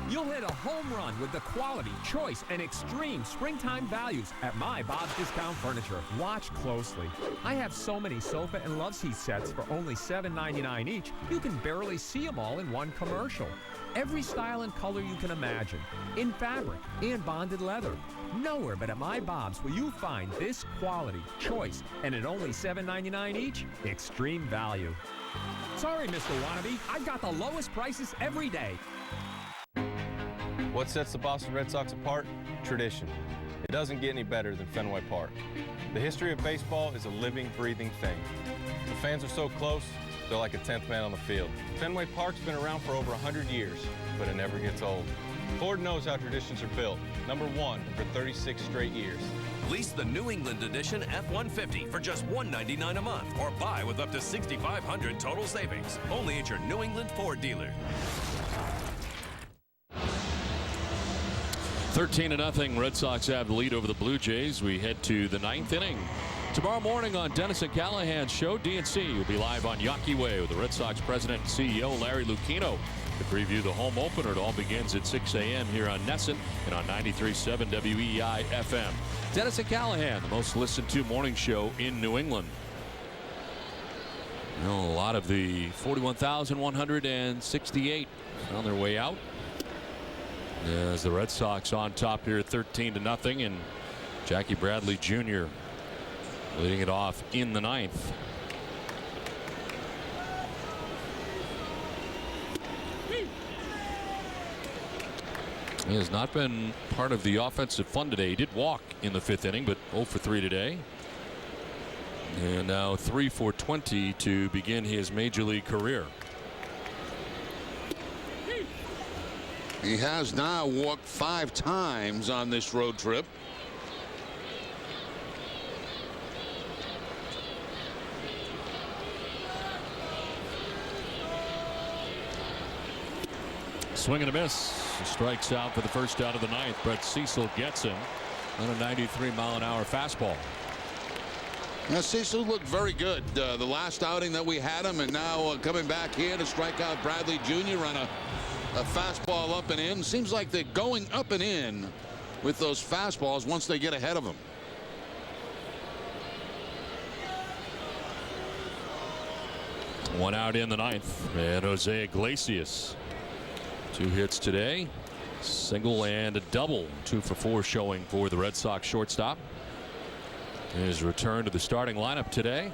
You'll hit a home run with the quality, choice, and extreme springtime values at My Bob's Discount Furniture. Watch closely. I have so many sofa and love seat sets for only $7.99 each, you can barely see them all in one commercial. Every style and color you can imagine, in fabric and bonded leather. Nowhere but at My Bob's will you find this quality, choice, and at only $7.99 each, extreme value. Sorry, Mr. Wannabe, I've got the lowest prices every day. What sets the Boston Red Sox apart? Tradition. It doesn't get any better than Fenway Park. The history of baseball is a living, breathing thing. The fans are so close, they're like a 10th man on the field. Fenway Park's been around for over 100 years, but it never gets old. Ford knows how traditions are built. Number 1 for 36 straight years. Lease the New England Edition F-150 for just $199 a month, or buy with up to $6,500 total savings. Only at your New England Ford dealer. 13-0. Red Sox have the lead over the Blue Jays. We head to the 9th inning. Tomorrow morning on Dennis and Callahan's show, DNC will be live on Yawkey Way with the Red Sox president and CEO Larry Lucchino to preview the home opener. It all begins at 6 a.m. here on NESN and on 93.7 WEI FM. Dennis and Callahan, the most listened to morning show in New England. A lot of the 41,168 on their way out. As the Red Sox on top here 13-0, and Jackie Bradley Jr. leading it off in the 9th. He has not been part of the offensive fun today. He did walk in the 5th inning, but 0 for 3 today. And now 3 for 20 to begin his major league career. He has now walked 5 times on this road trip. Swing and a miss. Strikes out for the first out of the 9th. Brett Cecil gets him on a 93-mile-an-hour fastball. Now Cecil looked very good the last outing that we had him, and now coming back here to strike out Bradley Jr. on a fastball up and in. Seems like they're going up and in with those fastballs once they get ahead of him. One out in the 9th, and Jose Iglesias. 2 hits today, single and a double. 2 for 4 showing for the Red Sox shortstop. His return to the starting lineup today.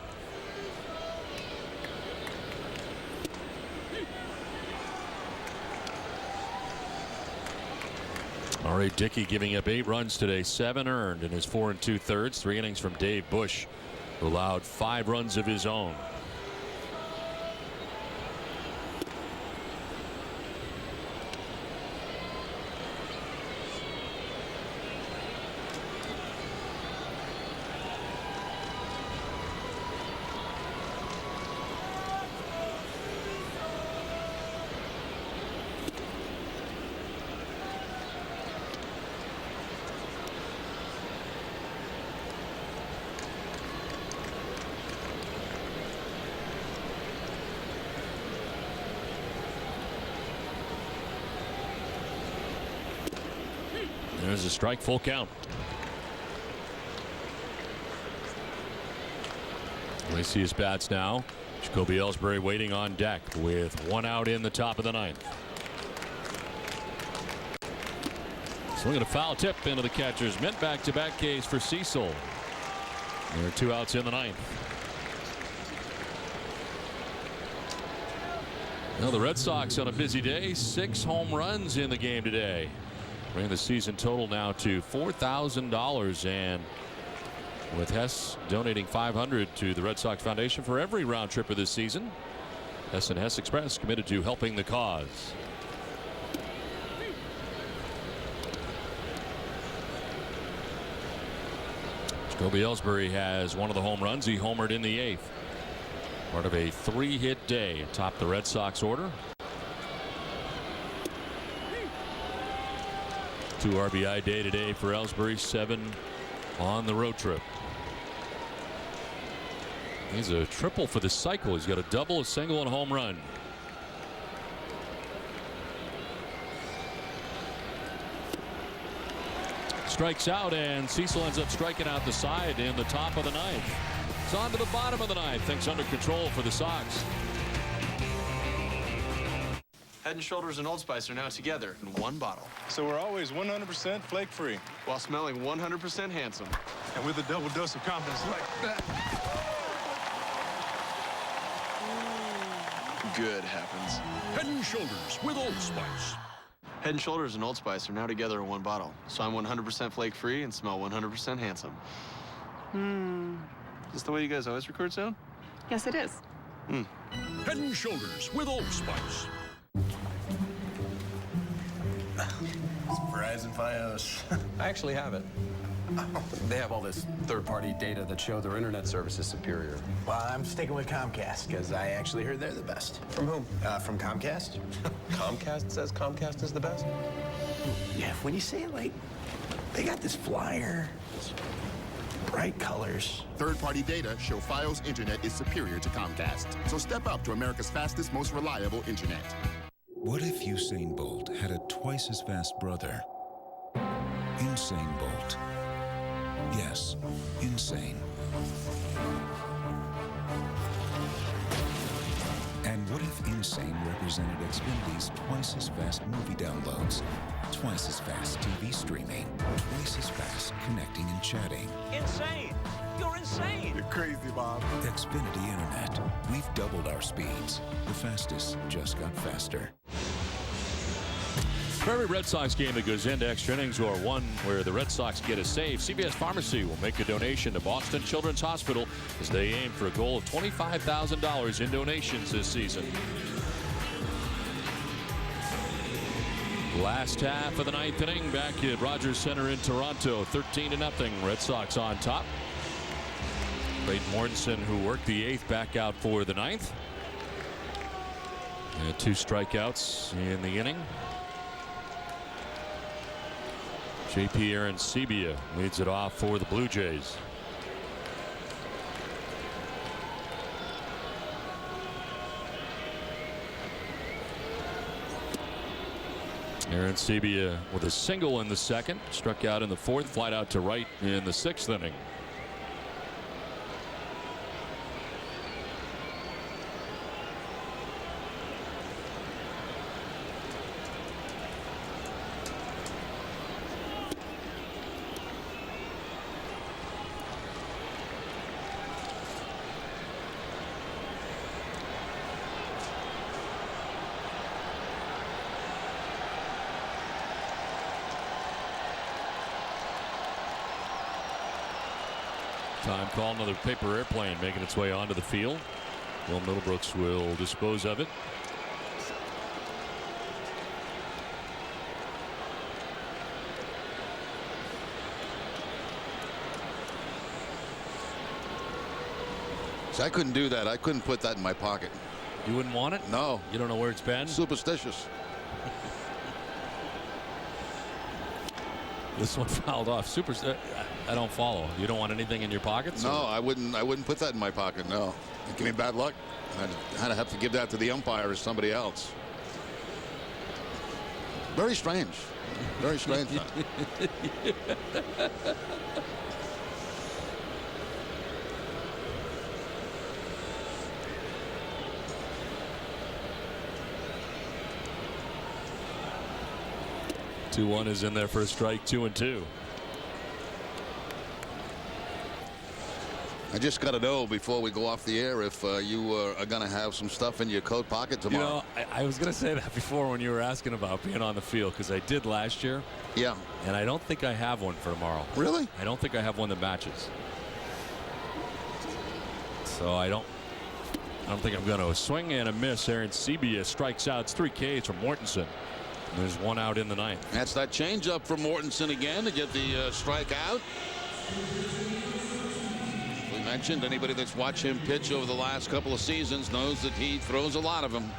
RA Dickey giving up 8 runs today, 7 earned in his 4 2/3. 3 innings from Dave Bush, who allowed 5 runs of his own. There's a strike, full count. Iglesias bats now. Jacoby Ellsbury waiting on deck with 1 out in the top of the 9th. Swinging a foul tip into the catcher's mitt. Back-to-back Ks for Cecil. There are 2 outs in the 9th. Now the Red Sox on a busy day. 6 home runs in the game today. Bringing the season total now to $4,000, and with Hess donating $500 to the Red Sox Foundation for every round trip of this season. Hess and Hess Express committed to helping the cause. Jacoby Ellsbury has 1 of the home runs. He homered in the 8th. Part of a 3-hit day atop the Red Sox order. 2 RBI day today for Ellsbury, 7 on the road trip. He's a triple for the cycle. He's got a double, a single, and a home run. Strikes out, and Cecil ends up striking out the side in the top of the 9th. It's on to the bottom of the 9th. Things under control for the Sox. Head & Shoulders and Old Spice are now together in 1 bottle. So we're always 100% flake-free. While smelling 100% handsome. And with a double dose of confidence like that. Good happens. Head & Shoulders with Old Spice. Head & Shoulders and Old Spice are now together in 1 bottle. So I'm 100% flake-free and smell 100% handsome. Is this the way you guys always record sound? Yes, it is. Head & Shoulders with Old Spice. Verizon Fios. I actually have it. They have all this third-party data that show their internet service is superior. Well, I'm sticking with Comcast because I actually heard they're the best. From whom? From Comcast. Comcast says Comcast is the best? Yeah, when you say it like, they got this flyer. Bright colors. Third-party data show Fios internet is superior to Comcast. So step up to America's fastest, most reliable internet. What if Usain Bolt had a twice as fast brother? Insane Bolt. Yes, insane. What if Insane represented Xfinity's twice as fast movie downloads, twice as fast TV streaming, twice as fast connecting and chatting? Insane! You're insane! You're crazy, Bob. Xfinity Internet. We've doubled our speeds. The fastest just got faster. For every Red Sox game that goes into extra innings or one where the Red Sox get a save, CVS Pharmacy will make a donation to Boston Children's Hospital as they aim for a goal of $25,000 in donations this season. Last half of the ninth inning back at Rogers Center in Toronto, 13-0. Red Sox on top. Clayton Mortensen, who worked the eighth, back out for the ninth. And 2 strikeouts in the inning. JP Arancibia leads it off for the Blue Jays. Arancibia with a single in the second, struck out in the fourth, flied out to right in the 6th inning. Time call, another paper airplane making its way onto the field. Well, Middlebrooks will dispose of it. So I couldn't do that. I couldn't put that in my pocket. You wouldn't want it? No. You don't know where it's been? Superstitious. This one fouled off. I don't follow. You don't want anything in your pockets? No, I wouldn't put that in my pocket. No. It'd give me bad luck. I'd kind of have to give that to the umpire or somebody else. Very strange. Very strange. 2-1 is in there for a strike. 2-2. I just got to know before we go off the air if you are going to have some stuff in your coat pocket tomorrow. You know, I was going to say that before when you were asking about being on the field, because I did last year. Yeah. And I don't think I have one for tomorrow. Really? I don't think I have one that matches. So I don't think I'm going to. Swing and a miss. Arancibia strikes out. It's 3 Ks from Mortensen. And there's 1 out in the 9th. That's that changeup from Mortensen again to get the strikeout. We mentioned anybody that's watched him pitch over the last couple of seasons knows that he throws a lot of them.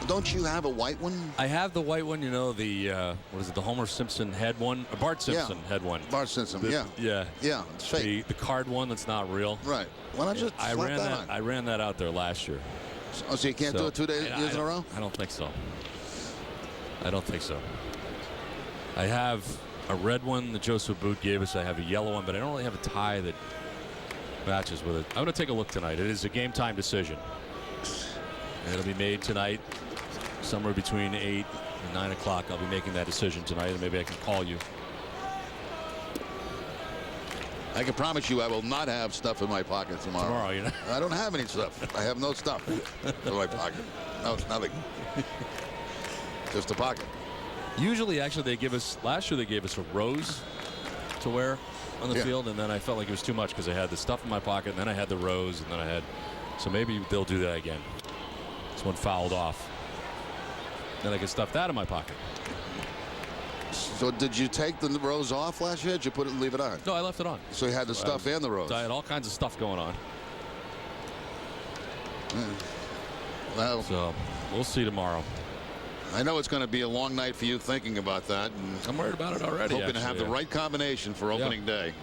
Don't you have a white one? I have the white one. You know, the what is it? The Homer Simpson head one. Bart Simpson head one. Bart Simpson. Yeah. It's fake. The card one that's not real. Right. Why not just I ran that out there last year. So you can't do it 2 years in a row? I don't think so. I don't think so. I have a red one that Joseph Boot gave us. I have a yellow one, but I don't really have a tie that matches with it. I'm going to take a look tonight. It is a game time decision. And it'll be made tonight somewhere between 8 and 9 o'clock. I'll be making that decision tonight, and maybe I can call you. I can promise you I will not have stuff in my pocket tomorrow. Tomorrow, you know? I don't have any stuff. I have no stuff in my pocket. No, it's nothing. Just a pocket. Usually, actually, they give us, last year they gave us a rose to wear on the field, and then I felt like it was too much because I had the stuff in my pocket, and then I had the rose, and then I had, so maybe they'll do that again. This one fouled off. Then I can stuff that in my pocket. So did you take the rose off last year? Or did you put it and leave it on? No, I left it on. So you had the stuff and the rose. I had all kinds of stuff going on. Well, so we'll see tomorrow. I know it's going to be a long night for you thinking about that. And I'm worried about it already. Hoping to have the right combination for opening day.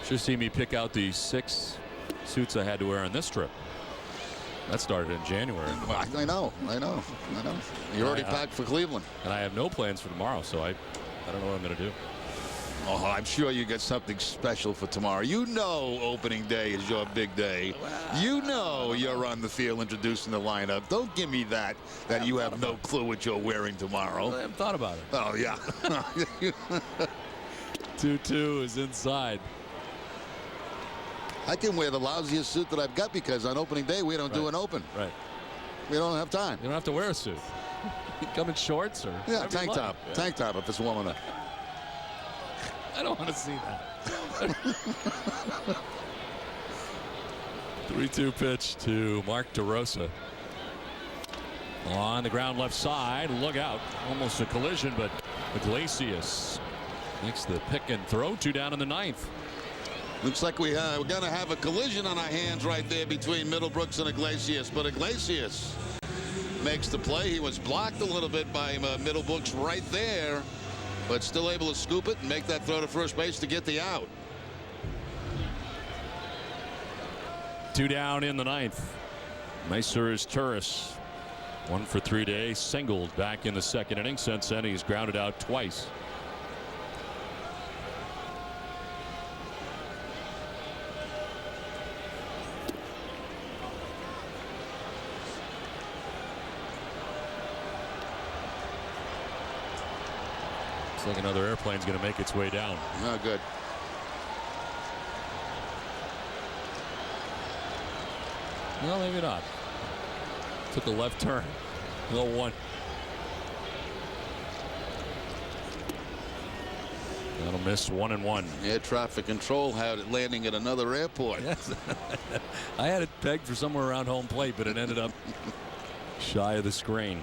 Should see me pick out the 6 suits I had to wear on this trip. That started in January. I know. You're already packed for Cleveland. And I have no plans for tomorrow, so I don't know what I'm going to do. Oh, I'm sure you got something special for tomorrow. You know opening day is your big day. You know you're on the field introducing the lineup. Don't give me that you have no clue what you're wearing tomorrow. I haven't thought about it. Oh, yeah. 2-2 is inside. I can wear the lousiest suit that I've got because on opening day we don't do an open. Right. We don't have time. You don't have to wear a suit. You come in shorts or tank top. Yeah. Tank top if it's warm enough. I don't want to see that. 3-2 pitch to Mark DeRosa. On the ground left side. Look out. Almost a collision, but Iglesias makes the pick and throw. 2 down in the 9th. Looks like we're going to have a collision on our hands right there between Middlebrooks and Iglesias. But Iglesias makes the play. He was blocked a little bit by Middlebrooks right there, but still able to scoop it and make that throw to first base to get the out. 2 down in the 9th. Mysur's Turris 1 for 3 today. Singled back in the 2nd inning. Since then he's grounded out twice. Looks like another airplane's going to make its way down. Oh, good. No, maybe not. Took a left turn. 0-1. That'll miss 1-1. Air traffic control had it landing at another airport. Yes. I had it pegged for somewhere around home plate, but it ended up shy of the screen.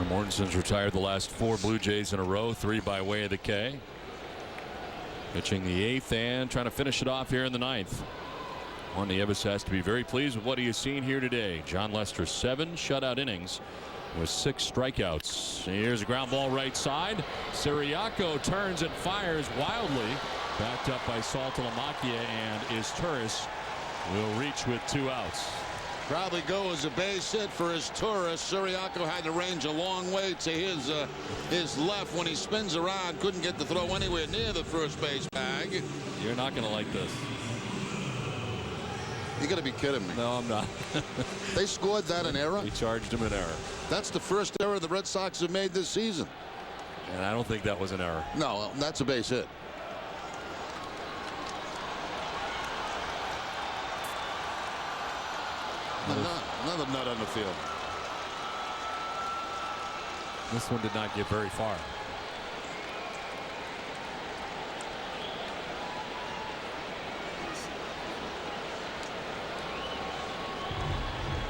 Mortensen's retired the last 4 Blue Jays in a row, 3 by way of the K. Pitching the 8th and trying to finish it off here in the 9th. Juan Nieves has to be very pleased with what he has seen here today. Jon Lester 7 shutout innings with 6 strikeouts. Here's a ground ball right side. Siriaco turns and fires wildly. Backed up by Saltalamacchia, and is Turris will reach with 2 outs. Probably go as a base hit for his Turris. Siriaco had to range a long way to his left when he spins around. Couldn't get the throw anywhere near the first base bag. You're not going to like this. You got to be kidding me. No, I'm not. They scored that in error? He charged him in error. That's the first error the Red Sox have made this season. And I don't think that was an error. No, that's a base hit. Another nut on the field. This one did not get very far.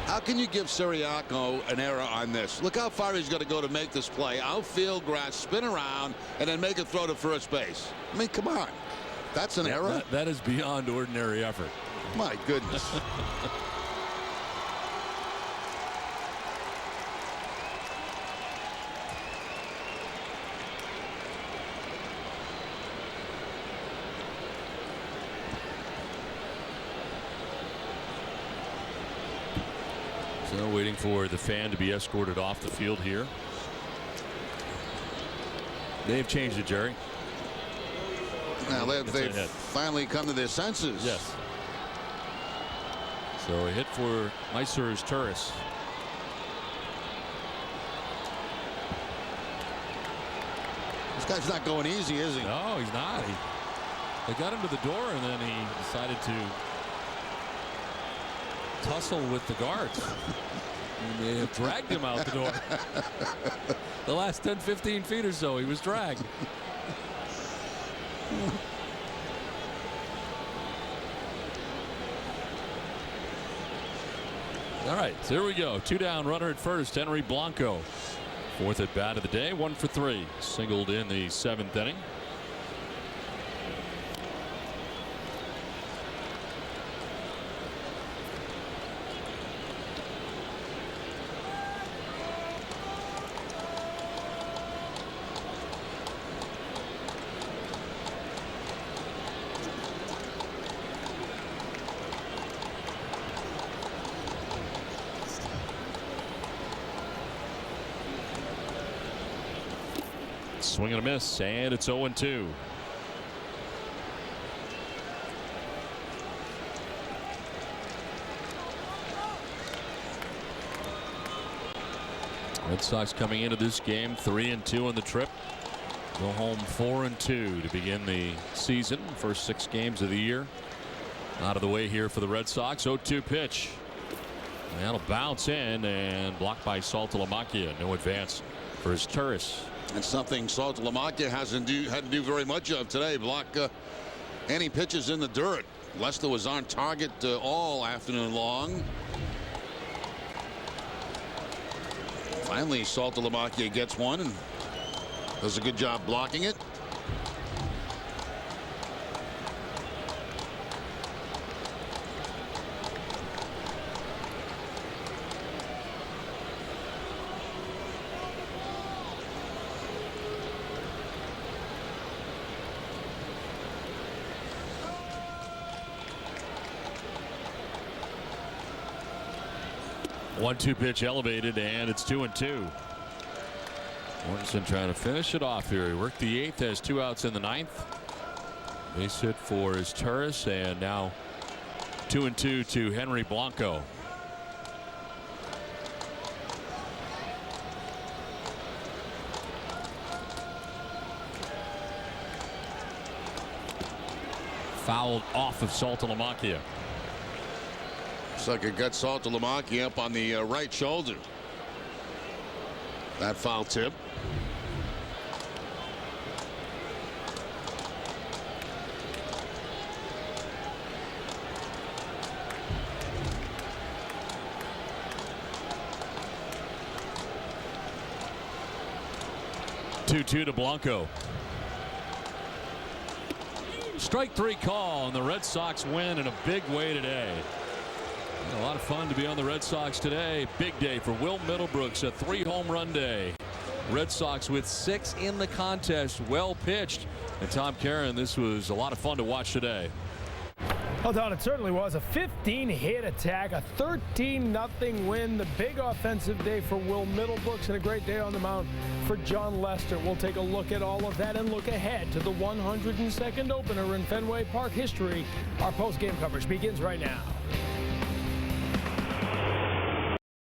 How can you give Siriaco an error on this? Look how far he's got to go to make this play. Outfield grass, spin around, and then make a throw to first base. I mean, come on. That's an error? That is beyond ordinary effort. My goodness. So waiting for the fan to be escorted off the field here. They've changed it, Jerry. Now they've finally come to their senses. Yes. So a hit for Mysur's Turris. This guy's not going easy, is he? No, he's not. They got him to the door, and then he decided to tussle with the guards. And they have dragged him out the door. The last 10-15 feet or so, he was dragged. All right, so here we go. 2 down, runner at first. Henry Blanco, 4th at bat of the day, 1 for 3. Singled in the 7th inning. Swing and a miss, and it's 0-2. Red Sox coming into this game 3-2 on the trip. Go home 4-2 to begin the season. First 6 games of the year out of the way here for the Red Sox. 0-2 pitch. That'll bounce in and blocked by Saltalamacchia. No advance for his Turris. And something Saltalamacchia hasn't had to do very much of today. Block any pitches in the dirt. Lester was on target all afternoon long. Finally, Saltalamacchia gets one and does a good job blocking it. One-two pitch elevated, and it's 2-2. Mortensen trying to finish it off here. He worked the 8th, has 2 outs in the 9th. Base hit for his Turris, and now 2-2 to Henry Blanco. Fouled off of Saltalamacchia. Looks like it got Saltalamacchia up on the right shoulder. That foul tip. Two to Blanco. Strike 3 call, and the Red Sox win in a big way today. A lot of fun to be on the Red Sox today. Big day for Will Middlebrooks, a 3-home run day. Red Sox with 6 in the contest. Well pitched. And Tom Caron, this was a lot of fun to watch today. Well, Don, it certainly was a 15-hit attack, a 13-0 win. The big offensive day for Will Middlebrooks and a great day on the mound for Jon Lester. We'll take a look at all of that and look ahead to the 102nd opener in Fenway Park history. Our post-game coverage begins right now.